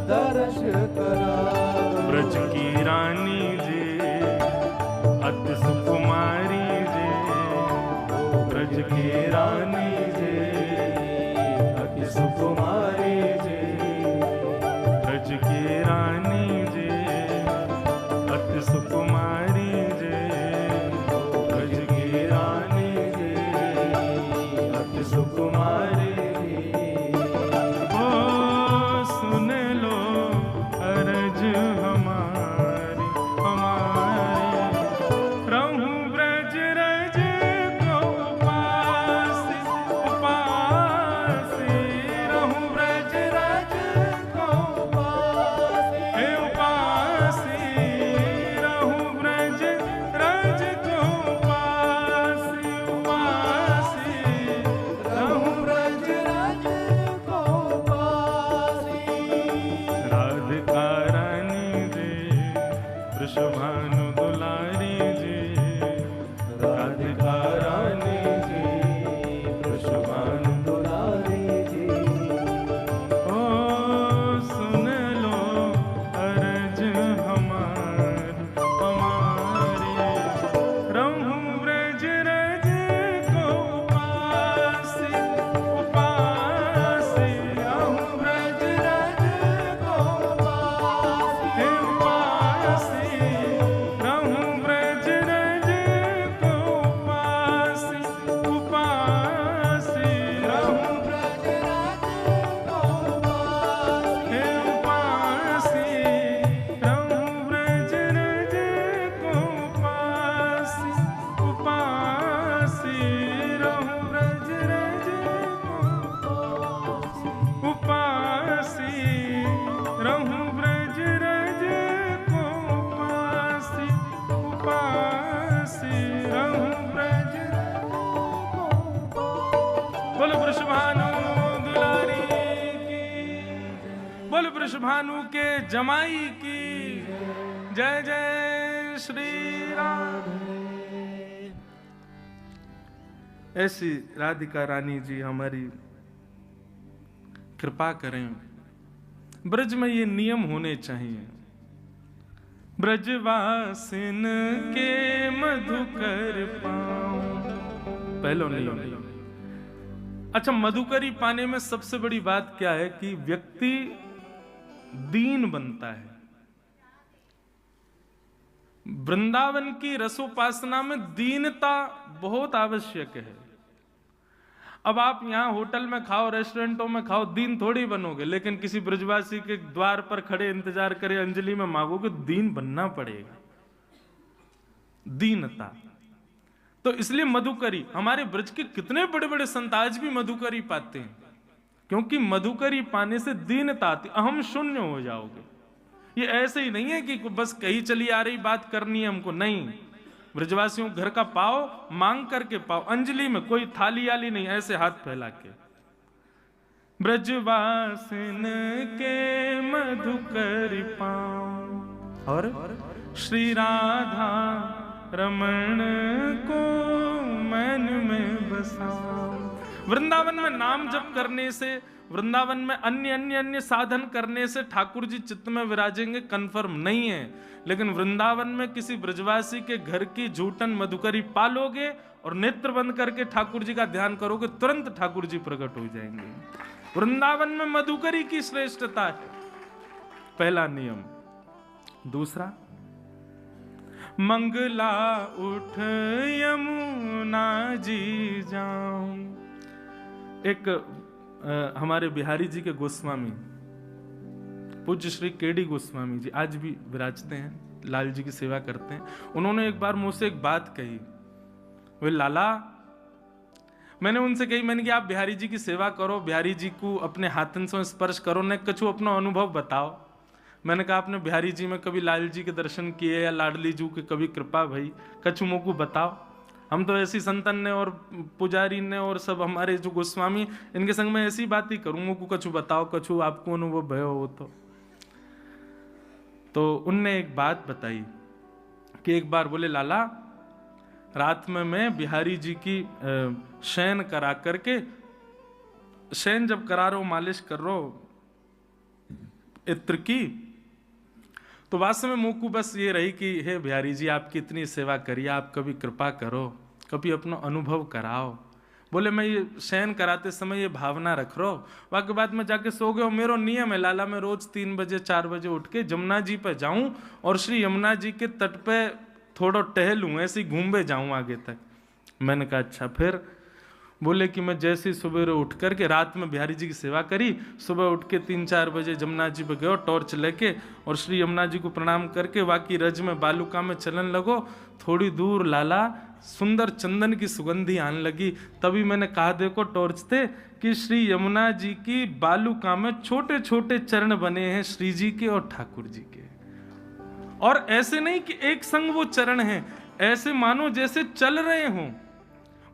Speaker 1: दर्श करा दो। ब्रज की रानी जी, अति सुकुमारी जी, ब्रज की रानी जी, अति सुकुमारी जी, ब्रज की रानी जी, अति सुकुमारी जी, ब्रज की रानी जी, अति सुकुमारी जी। ओ सुन लो अरज हमारी, हमारी, रहूं ब्रज रज को उपासी, उपासी, रहूं ब्रज रज को उपासी, हे उपासी, रहूं ब्रज रज को उपासी, उपासी, रहूं ब्रज रज को उपासी। राधिका रानी जी, वृषभानु दुलारी जी, वृषभानु के जमाई की जय जय श्री राधे। ऐसी राधिका रानी जी हमारी कृपा करें। ब्रज में ये नियम होने चाहिए। ब्रजवासिन के मधुकर पाऊं, पहला नियम। अच्छा, मधुकरी पाने में सबसे बड़ी बात क्या है कि व्यक्ति दीन बनता है। वृंदावन की रसोपासना में दीनता बहुत आवश्यक है। अब आप यहां होटल में खाओ, रेस्टोरेंटों में खाओ, दीन थोड़ी बनोगे, लेकिन किसी ब्रजवासी के द्वार पर खड़े इंतजार करे, अंजलि में मांगोगे, दीन बनना पड़ेगा। दीनता। तो इसलिए मधुकरी, हमारे ब्रज के कितने बड़े बड़े संत आज भी मधुकरी पाते हैं, क्योंकि मधुकरी पाने से दीनता आती। अहम शून्य हो जाओगे। ये ऐसे ही नहीं है कि बस कहीं चली आ रही बात करनी है हमको, नहीं। ब्रजवासियों घर का पाओ, मांग करके पाओ, अंजलि में, कोई थाली आली नहीं, ऐसे हाथ फैला के। ब्रजवासिन के मधुकर पाओ और श्री राधा रमण को मन में बसाओ। वृंदावन में नाम जप करने से, वृंदावन में अन्य साधन करने से ठाकुर जी चित्त में विराजेंगे, कंफर्म नहीं है। लेकिन वृंदावन में किसी ब्रजवासी के घर की झूठन मधुकरी पालोगे और नेत्र बंद करके ठाकुर जी का ध्यान करोगे, तुरंत ठाकुर जी प्रकट हो जाएंगे। वृंदावन में मधुकरी की श्रेष्ठता है, पहला नियम। दूसरा, मंगला उठ यमुना जी जाऊं। एक हमारे बिहारी जी के गोस्वामी, पूज्य श्री केडी गोस्वामी जी, आज भी विराजते हैं, लाल जी की सेवा करते हैं। उन्होंने एक बार मुझसे एक बात कही, वे लाला, मैंने उनसे कही, मैंने कि आप बिहारी जी की सेवा करो, बिहारी जी को अपने हाथन से स्पर्श करो, ने कछु अपना अनुभव बताओ। मैंने कहा, आपने बिहारी जी में कभी लाल जी के दर्शन किए या लाडली जी के कभी कृपा भई, कछु मोको बताओ। हम तो ऐसी संतन ने और पुजारी ने और सब हमारे जो गोस्वामी, इनके संग में ऐसी बात ही करूँ, मोको कछु बताओ, कछु आपको अनुभव भयो हो। तो उनने एक बात बताई कि एक बार बोले, लाला, रात में मैं बिहारी जी की शयन करा करके, शयन जब करा रहा हूं, मालिश कर रहा हूं इत्र की, तो वास्तव में मुंह को बस ये रही कि हे बिहारी जी, आपकी इतनी सेवा करिए, आप कभी कृपा करो, कभी अपना अनुभव कराओ। बोले, मैं ये शयन कराते समय ये भावना रख रहा हूँ, वाके बाद में जाके सो गए। मेरो नियम है लाला, मैं रोज 3 बजे 4 बजे उठ के यमुना जी पे जाऊं और श्री यमुना जी के तट पे थोड़ा टहलूं, ऐसे घूमते जाऊं आगे तक। मैंने कहा, अच्छा। फिर बोले कि मैं जैसे सुबह उठ करके, रात में बिहारी जी की सेवा करी, सुबह उठ के 3-4 बजे यमुना जी पे गयो टॉर्च लेके, और श्री यमुना जी को प्रणाम करके वाकी रज में बालुका में चलन लगो। थोड़ी दूर लाला सुंदर चंदन की सुगंधी आने लगी। तभी मैंने कहा, देखो टॉर्च थे कि श्री यमुना जी की बालुका में छोटे छोटे चरण बने हैं, श्री जी के और ठाकुर जी के। और ऐसे नहीं कि एक संग वो चरण हैं, ऐसे मानो जैसे चल रहे हों।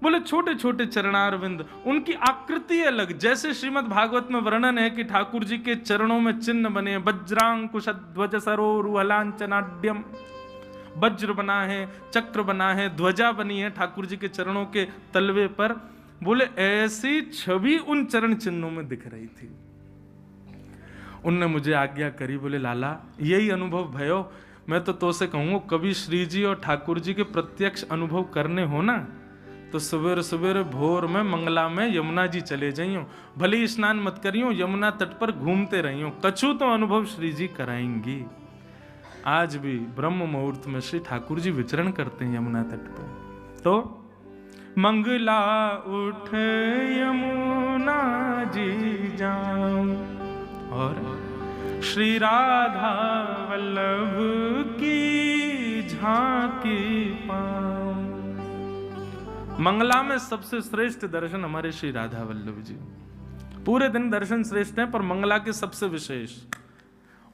Speaker 1: बोले छोटे छोटे चरणारविंद, उनकी आकृति अलग। जैसे श्रीमद् भागवत में वर्णन है कि ठाकुर जी के चरणों में चिन्ह बने, वज्रांकुश ध्वज सरोरुहलांचनाड्यम, वज्र बना है, चक्र बना है, ध्वजा बनी है ठाकुर जी के चरणों के तलवे पर। बोले ऐसी छवि उन चरण चिन्हों में दिख रही थी। उनने मुझे आज्ञा करी, बोले लाला, यही अनुभव भयो, मैं तो से कहूँगा, कभी श्री जी और ठाकुर जी के प्रत्यक्ष अनुभव करने हो ना, तो सवेरे सवेरे भोर में मंगला में यमुना जी चले जाइयो, भले ही स्नान मत करियो, यमुना तट पर घूमते रहियो, कछु तो अनुभव श्री जी कराएंगी। आज भी ब्रह्म मुहूर्त में श्री ठाकुर जी विचरण करते हैं यमुना तट पर। तो मंगला उठ यमुना जी जाऊं और श्री राधा वल्लभ की झांकी पाऊं। मंगला में सबसे श्रेष्ठ दर्शन हमारे श्री राधा वल्लभ जी। पूरे दिन दर्शन श्रेष्ठ हैं, पर मंगला के सबसे विशेष।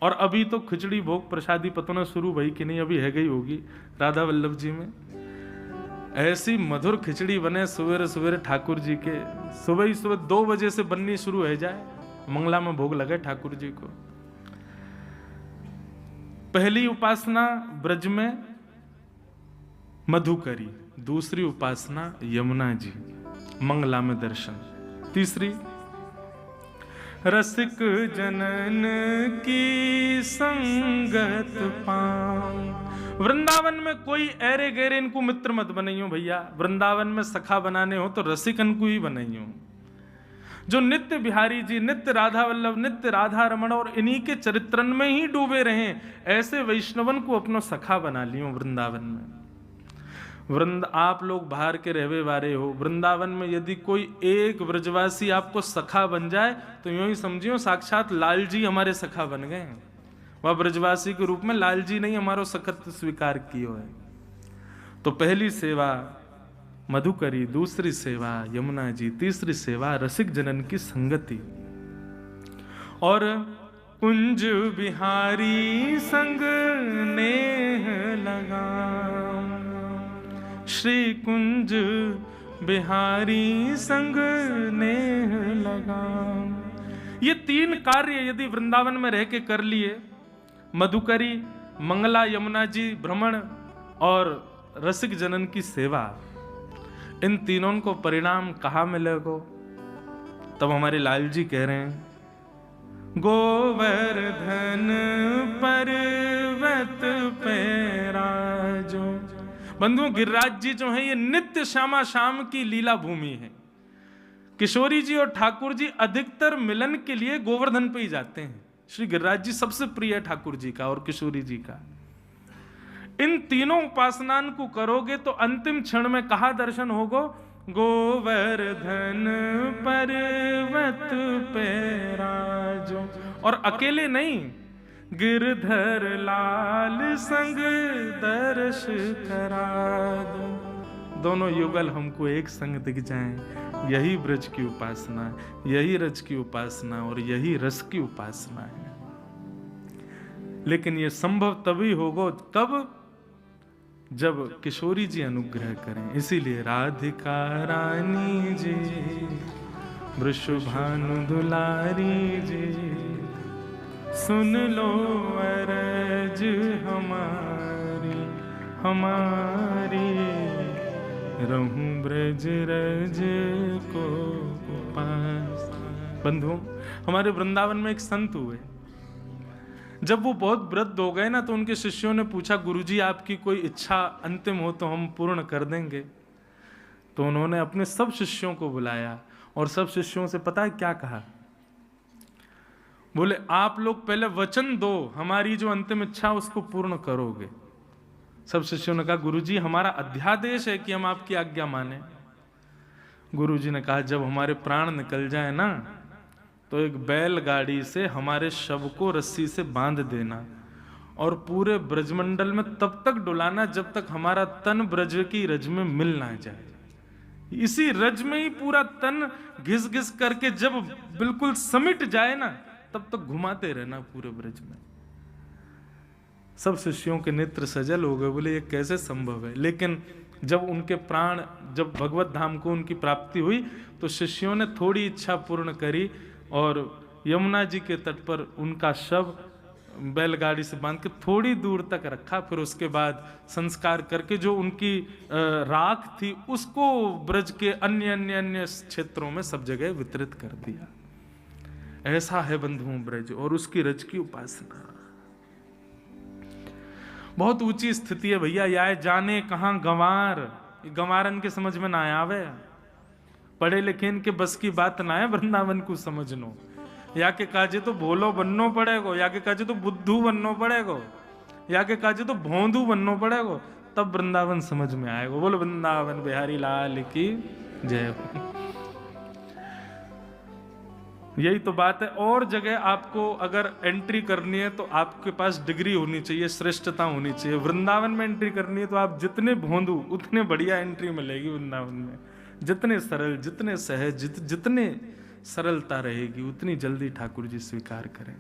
Speaker 1: और अभी तो खिचड़ी भोग प्रसादी पतना शुरू भई कि नहीं, अभी है गई होगी राधा वल्लभ जी में। ऐसी मधुर खिचड़ी बने सवेरे सवेरे ठाकुर जी के, सुबह ही सुबह 2 बजे से बननी शुरू हो जाए, मंगला में भोग लगे ठाकुर जी को। पहली उपासना ब्रज में मधुकरी, दूसरी उपासना यमुना जी मंगला में दर्शन, तीसरी रसिक जनन की संगत पाऊं। वृंदावन में कोई ऐरे गहरे इनको मित्र मत बनाइयो भैया, वृंदावन में सखा बनाने हो तो रसिकन को ही बनाइयो, जो नित्य बिहारी जी, नित्य राधा वल्लभ, नित्य राधा रमण और इन्हीं के चरित्रन में ही डूबे रहे, ऐसे वैष्णवन को अपनो सखा बना लियो वृंदावन में। आप लोग बाहर के रहवे वाले हो, वृंदावन में यदि कोई एक ब्रजवासी आपको सखा बन जाए तो यूं ही समझियो साक्षात लाल जी हमारे सखा बन गए। वह ब्रजवासी के रूप में लाल जी नहीं हमारो सखत स्वीकार कियो है। तो पहली सेवा मधुकरी, दूसरी सेवा यमुना जी, तीसरी सेवा रसिक जनन की संगति। और कुंज बिहारी संग नेह लगा, श्री कुंज बिहारी संग नेह लगा। ये तीन कार्य यदि वृंदावन में रह के कर लिए, मधुकरी, मंगला यमुना जी भ्रमण और रसिक जनन की सेवा, इन तीनों को परिणाम कहाँ मिलेगा? तब हमारे लाल जी कह रहे हैं, गोवर्धन पर्वत पे राजो। बंधुओं, गिरिराज जी जो है ये नित्य श्यामा शाम की लीला भूमि है। किशोरी जी और ठाकुर जी अधिकतर मिलन के लिए गोवर्धन पे ही जाते हैं। श्री गिरिराज जी सबसे प्रिय है ठाकुर जी का और किशोरी जी का। इन तीनों उपासनान को करोगे तो अंतिम क्षण में कहा दर्शन होगो? गोवर्धन पर्वत पे राजो। और अकेले नहीं, गिरधर लाल संग दर्श करा दो। दोनों युगल हमको एक संग दिख जाएं। यही ब्रज की उपासना है, यही रज की उपासना और यही रस की उपासना है। लेकिन ये संभव तभी होगा कब? जब किशोरी जी अनुग्रह करें। इसीलिए राधिका रानी जी, वृषभानु दुलारी जी, सुन लो अरज हमारी हमारी, रहूं ब्रज रज को पास। बंधुओं, हमारे वृंदावन में एक संत हुए। जब वो बहुत वृद्ध हो गए ना, तो उनके शिष्यों ने पूछा, गुरुजी आपकी कोई इच्छा अंतिम हो तो हम पूर्ण कर देंगे। तो उन्होंने अपने सब शिष्यों को बुलाया और सब शिष्यों से पता है क्या कहा? बोले, आप लोग पहले वचन दो, हमारी जो अंतिम इच्छा उसको पूर्ण करोगे। सब शिष्यों ने कहा, गुरुजी हमारा अध्यादेश है कि हम आपकी आज्ञा माने। गुरुजी ने कहा, जब हमारे प्राण निकल जाए ना, तो एक बैलगाड़ी से हमारे शव को रस्सी से बांध देना और पूरे ब्रजमंडल में तब तक डुलाना जब तक हमारा तन ब्रज की रज में मिल ना जाए। इसी रज में ही पूरा तन घिस घिस करके जब बिल्कुल समिट जाए ना, तब तक घुमाते रहना पूरे ब्रज में। सब शिष्यों के नेत्र सजल हो गए, बोले ये कैसे संभव है? लेकिन जब उनके प्राण, जब भगवत धाम को उनकी प्राप्ति हुई, तो शिष्यों ने थोड़ी इच्छा पूर्ण करी और यमुना जी के तट पर उनका शव बैलगाड़ी से बांध के थोड़ी दूर तक रखा। फिर उसके बाद संस्कार करके जो उनकी राख थी उसको ब्रज के अन्य अन्य अन्य क्षेत्रों में सब जगह वितरित कर दिया। ऐसा है बंधुओं ब्रज और उसकी रज की उपासना। बहुत ऊंची स्थिति है भैया। या जाने कहां गंवार, गंवारन के समझ में ना आवे, पढ़े लिखे इनके बस की बात ना है वृंदावन को समझनो। या के काजे तो भोलो बननो पड़ेगो, या के काजे तो बुद्धू बननो पड़ेगो, या के काजे तो भोंदू बननो पड़ेगो, तब वृंदावन समझ में आएगा। बोलो वृंदावन बिहारी लाल की जय। यही तो बात है। और जगह आपको अगर एंट्री करनी है तो आपके पास डिग्री होनी चाहिए, श्रेष्ठता होनी चाहिए। वृंदावन में एंट्री करनी है तो आप जितने भोंदू उतने बढ़िया एंट्री मिलेगी वृंदावन में। जितने सरल, जितने सहज, जितने सरलता रहेगी उतनी जल्दी ठाकुर जी स्वीकार करें।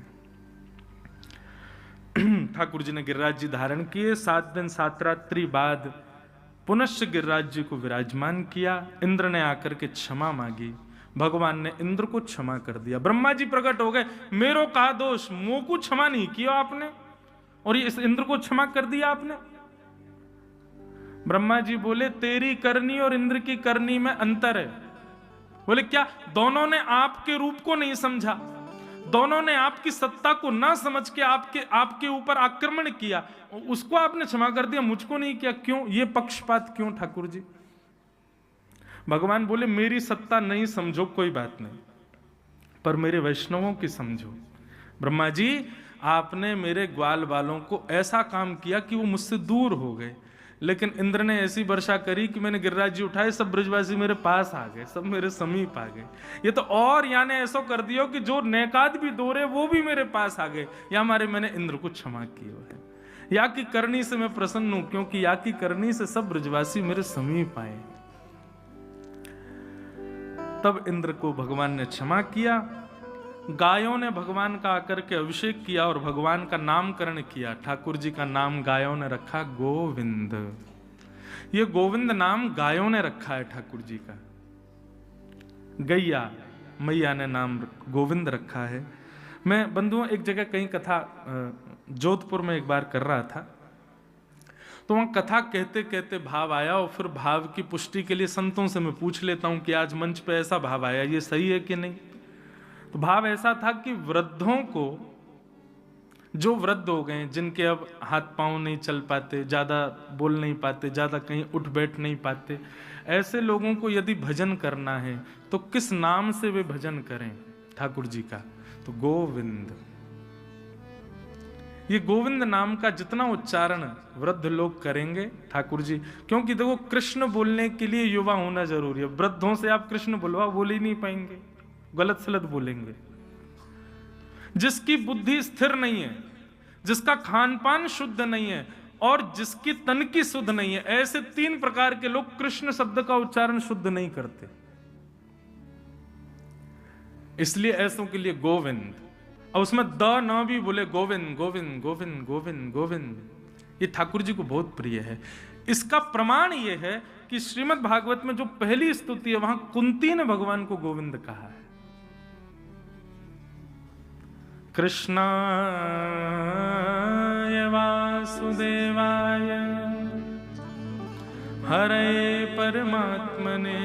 Speaker 1: ठाकुर जी ने गिरिराज जी धारण किए। 7 दिन 7 रात्रि बाद पुनश्च गिरिराज जी को विराजमान किया। इंद्र ने आकर के क्षमा मांगी, भगवान ने इंद्र को क्षमा कर दिया। ब्रह्मा जी प्रकट हो गए, मेरो का दोष, मोह को क्षमा नहीं किया आपने, और ये इस इंद्र को क्षमा कर दिया आपने। ब्रह्मा जी बोले तेरी करनी और इंद्र की करनी में अंतर है। बोले क्या? दोनों ने आपके रूप को नहीं समझा, दोनों ने आपकी सत्ता को ना समझ के आपके ऊपर आक्रमण किया, उसको आपने क्षमा कर दिया, मुझको नहीं किया। क्यों? ये पक्षपात क्यों ठाकुर जी? भगवान बोले मेरी सत्ता नहीं समझो कोई बात नहीं, पर मेरे वैष्णवों की समझो। ब्रह्मा जी आपने मेरे ग्वाल वालों को ऐसा काम किया कि वो मुझसे दूर हो गए, लेकिन इंद्र ने ऐसी वर्षा करी कि मैंने गिरिराज जी उठाए, सब ब्रजवासी मेरे पास आ गए, सब मेरे समीप आ गए। ये तो और याने ऐसा कर दियो कि जो नेकाद भी दूर है वो भी मेरे पास आ गए। या हमारे मैंने इंद्र को क्षमा किया है। या की करनी से मैं प्रसन्न हूं, क्योंकि या की करनी से सब ब्रजवासी मेरे समीप आए। तब इंद्र को भगवान ने क्षमा किया। गायों ने भगवान का आकर के अभिषेक किया और भगवान का नामकरण किया। ठाकुर जी का नाम गायों ने रखा गोविंद। ये गोविंद नाम गायों ने रखा है ठाकुर जी का। गैया मैया ने नाम गोविंद रखा है। मैं बंधुओं एक जगह कहीं कथा जोधपुर में एक बार कर रहा था, तो वहां कथा कहते कहते भाव आया, और फिर भाव की पुष्टि के लिए संतों से मैं पूछ लेता हूं कि आज मंच पे ऐसा भाव आया, ये सही है कि नहीं। तो भाव ऐसा था कि वृद्धों को, जो वृद्ध हो गए, जिनके अब हाथ पांव नहीं चल पाते, ज्यादा बोल नहीं पाते, ज्यादा कहीं उठ बैठ नहीं पाते, ऐसे लोगों को यदि भजन करना है तो किस नाम से वे भजन करें ठाकुर जी का? तो गोविंद। ये गोविंद नाम का जितना उच्चारण वृद्ध लोग करेंगे ठाकुर जी, क्योंकि देखो कृष्ण बोलने के लिए युवा होना जरूरी है। वृद्धों से आप कृष्ण बुलवाओ, बोल ही नहीं पाएंगे, गलत सलत बोलेंगे। जिसकी बुद्धि स्थिर नहीं है, जिसका खान पान शुद्ध नहीं है और जिसकी तन की शुद्ध नहीं है, ऐसे 3 प्रकार के लोग कृष्ण शब्द का उच्चारण शुद्ध नहीं करते। इसलिए ऐसों के लिए गोविंद, और उसमें द न भी बोले, गोविंद गोविंद गोविंद गोविंद गोविंद। ये ठाकुर जी को बहुत प्रिय है। इसका प्रमाण ये है कि श्रीमद् भागवत में जो पहली स्तुति है वहां कुंती ने भगवान को गोविंद कहा है। कृष्णाय वासुदेवाय हरे परमात्मने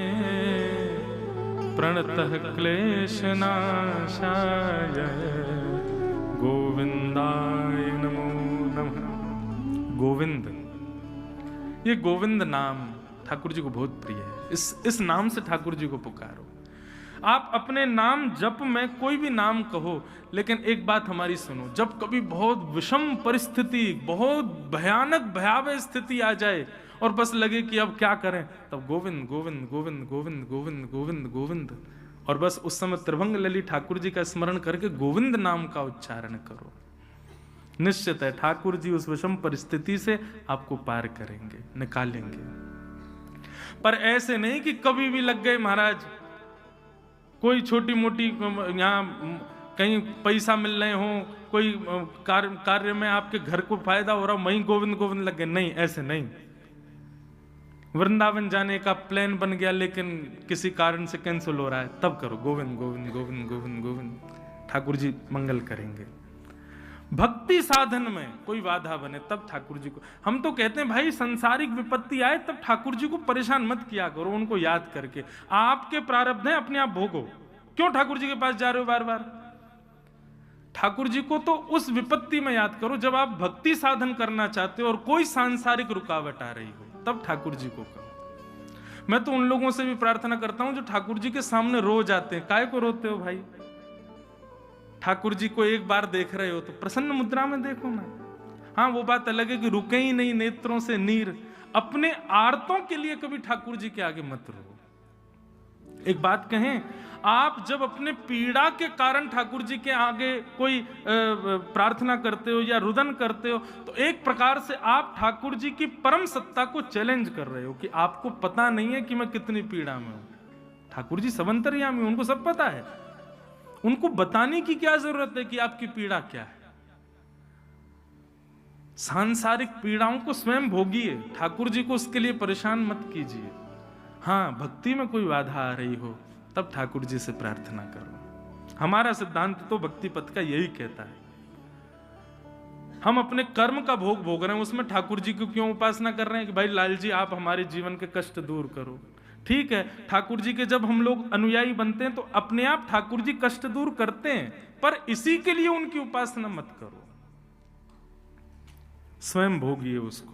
Speaker 1: प्रणतः क्लेशनाशाय गोविंदाय नमो नमः। गोविंद, ये गोविंद नाम ठाकुर जी को बहुत प्रिय है। इस नाम से ठाकुर जी को पुकारो। आप अपने नाम जप में कोई भी नाम कहो, लेकिन एक बात हमारी सुनो, जब कभी बहुत विषम परिस्थिति, बहुत भयानक भयावह स्थिति आ जाए और बस लगे कि अब क्या करें, तब गोविंद गोविंद गोविंद गोविंद गोविंद गोविंद गोविंद, और बस उस समय त्रिभंग लली ठाकुर जी का स्मरण करके गोविंद नाम का उच्चारण करो। निश्चित है ठाकुर जी उस विषम परिस्थिति से आपको पार करेंगे, निकालेंगे। पर ऐसे नहीं कि कभी भी लग गए महाराज, कोई छोटी मोटी यहाँ कहीं पैसा मिल रहे हो, कोई कार्य में आपके घर को फायदा हो रहा, वहीं गोविंद गोविंद लग गए, नहीं, ऐसे नहीं। वृंदावन जाने का प्लान बन गया लेकिन किसी कारण से कैंसिल हो रहा है, तब करो गोविंद गोविंद गोविंद गोविंद गोविंद, ठाकुर जी मंगल करेंगे। भक्ति साधन में कोई बाधा बने तब ठाकुर जी को, हम तो कहते हैं भाई संसारिक विपत्ति आए तब ठाकुर जी को परेशान मत किया करो, उनको याद करके। आपके प्रारब्ध है, अपने आप भोगो। क्यों ठाकुर जी के पास जा रहे हो बार बार? ठाकुर जी को तो उस विपत्ति में याद करो जब आप भक्ति साधन करना चाहते हो और कोई सांसारिक रुकावट आ रही हो, तब ठाकुर जी को कहो। मैं तो उन लोगों से भी प्रार्थना करता हूं जो ठाकुर जी के सामने रो जाते हैं। काहे को रोते हो भाई? ठाकुर जी को एक बार देख रहे हो तो प्रसन्न मुद्रा में देखो ना। हाँ, वो बात अलग है कि रुके ही नहीं नेत्रों से नीर, अपने आर्तों के लिए कभी ठाकुर जी के आगे मत रो। एक बात कहें, आप जब अपने पीड़ा के कारण ठाकुर जी के आगे कोई प्रार्थना करते हो या रुदन करते हो, तो एक प्रकार से आप ठाकुर जी की परम सत्ता को चैलेंज कर रहे हो कि आपको पता नहीं है कि मैं कितनी पीड़ा में हूं। ठाकुर जी सब अंतर्यामी, उनको सब पता है। उनको बताने की क्या जरूरत है कि आपकी पीड़ा क्या है? सांसारिक पीड़ाओं को स्वयं भोगिए, ठाकुर जी को उसके लिए परेशान मत कीजिए। हाँ, भक्ति में कोई बाधा आ रही हो तब ठाकुर जी से प्रार्थना करो। हमारा सिद्धांत तो भक्ति पथ का यही कहता है। हम अपने कर्म का भोग भोग रहे हैं, उसमें ठाकुर जी को क्यों उपासना कर रहे हैं कि भाई लाल जी आप हमारे जीवन के कष्ट दूर करो। ठीक है, ठाकुर जी के जब हम लोग अनुयायी बनते हैं तो अपने आप ठाकुर जी कष्ट दूर करते हैं, पर इसी के लिए उनकी उपासना मत करो, स्वयं भोगिए उसको।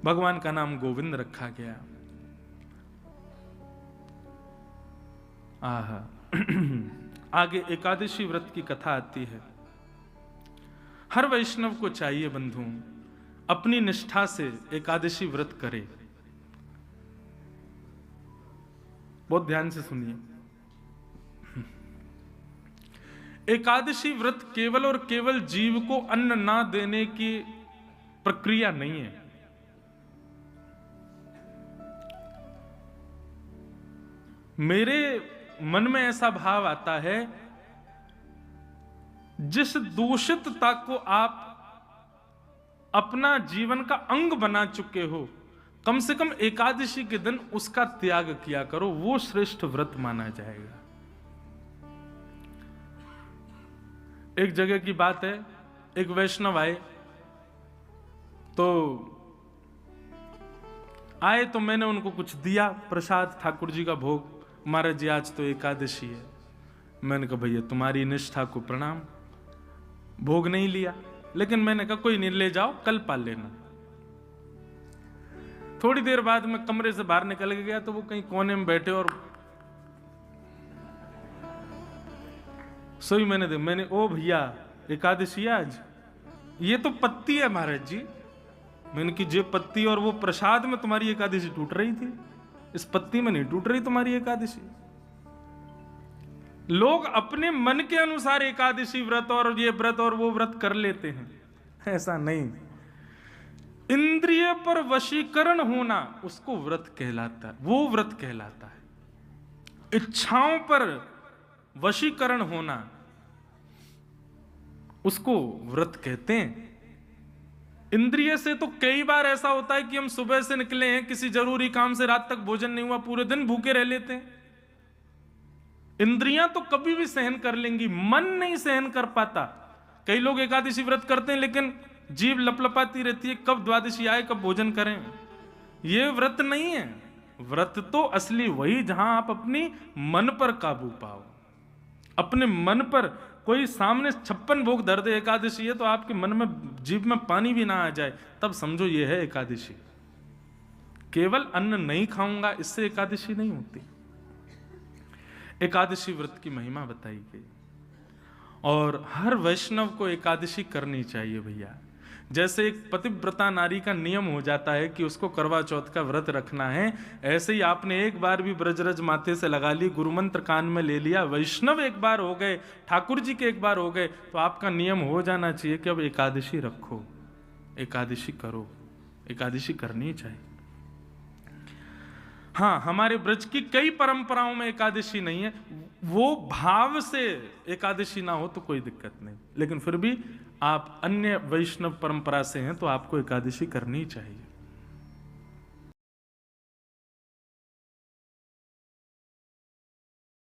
Speaker 1: भगवान का नाम गोविंद रखा गया। आगे एकादशी व्रत की कथा आती है। हर वैष्णव को चाहिए बंधु अपनी निष्ठा से एकादशी व्रत करे। बहुत ध्यान से सुनिए। एकादशी व्रत केवल और केवल जीव को अन्न ना देने की प्रक्रिया नहीं है। मेरे मन में ऐसा भाव आता है, जिस दूषितता को आप अपना जीवन का अंग बना चुके हो, कम से कम एकादशी के दिन उसका त्याग किया करो, वो श्रेष्ठ व्रत माना जाएगा। एक जगह की बात है, एक वैष्णव आए तो मैंने उनको कुछ दिया प्रसाद, ठाकुर जी का भोग। महाराज जी आज तो एकादशी है। मैंने कहा भैया तुम्हारी निष्ठा को प्रणाम, भोग नहीं लिया, लेकिन मैंने कहा कोई नहीं, ले जाओ कल पाल लेना। थोड़ी देर बाद मैं कमरे से बाहर निकल गया तो वो कहीं कोने में बैठे और सोई मैंने ओ भैया एकादशी आज, ये तो पत्ती है महाराज जी। मैंने की जे पत्ती और वो प्रसाद में तुम्हारी एकादशी टूट रही थी, इस पत्ती में नहीं टूट रही तुम्हारी एकादशी। लोग अपने मन के अनुसार एकादशी व्रत और ये व्रत और वो व्रत कर लेते हैं, ऐसा नहीं। इंद्रिय पर वशीकरण होना उसको व्रत कहलाता है, वो व्रत कहलाता है। इच्छाओं पर वशीकरण होना उसको व्रत कहते हैं। इंद्रिय से तो कई बार ऐसा होता है कि हम सुबह से निकले हैं किसी जरूरी काम से, रात तक भोजन नहीं हुआ, पूरे दिन भूखे रह लेते हैं। इंद्रियां तो कभी भी सहन कर लेंगी, मन नहीं सहन कर पाता। कई लोग एकादशी व्रत करते हैं लेकिन जीभ लपलपाती रहती है, कब द्वादशी आए कब भोजन करें। ये व्रत नहीं है। व्रत तो असली वही जहां आप अपनी मन पर काबू पाओ, अपने मन पर। कोई सामने 56 भोग धर दे, एकादशी है, तो आपके मन में जीभ में पानी भी ना आ जाए, तब समझो ये है एकादशी। केवल अन्न नहीं खाऊंगा इससे एकादशी नहीं होती। एकादशी व्रत की महिमा बताई गई और हर वैष्णव को एकादशी करनी चाहिए भैया। जैसे एक पतिव्रता नारी का नियम हो जाता है कि उसको करवा चौथ का व्रत रखना है, ऐसे ही आपने एक बार भी ब्रजरज माथे से लगा ली, गुरु मंत्र कान में ले लिया, वैष्णव एक बार हो गए, ठाकुर जी के एक बार हो गए, तो आपका नियम हो जाना चाहिए कि अब एकादशी रखो, एकादशी करो, एकादशी करनी चाहिए। हाँ, हमारे ब्रज की कई परंपराओं में एकादशी नहीं है, वो भाव से एकादशी ना हो तो कोई दिक्कत नहीं, लेकिन फिर भी आप अन्य वैष्णव परंपरा से हैं तो आपको एकादशी करनी चाहिए।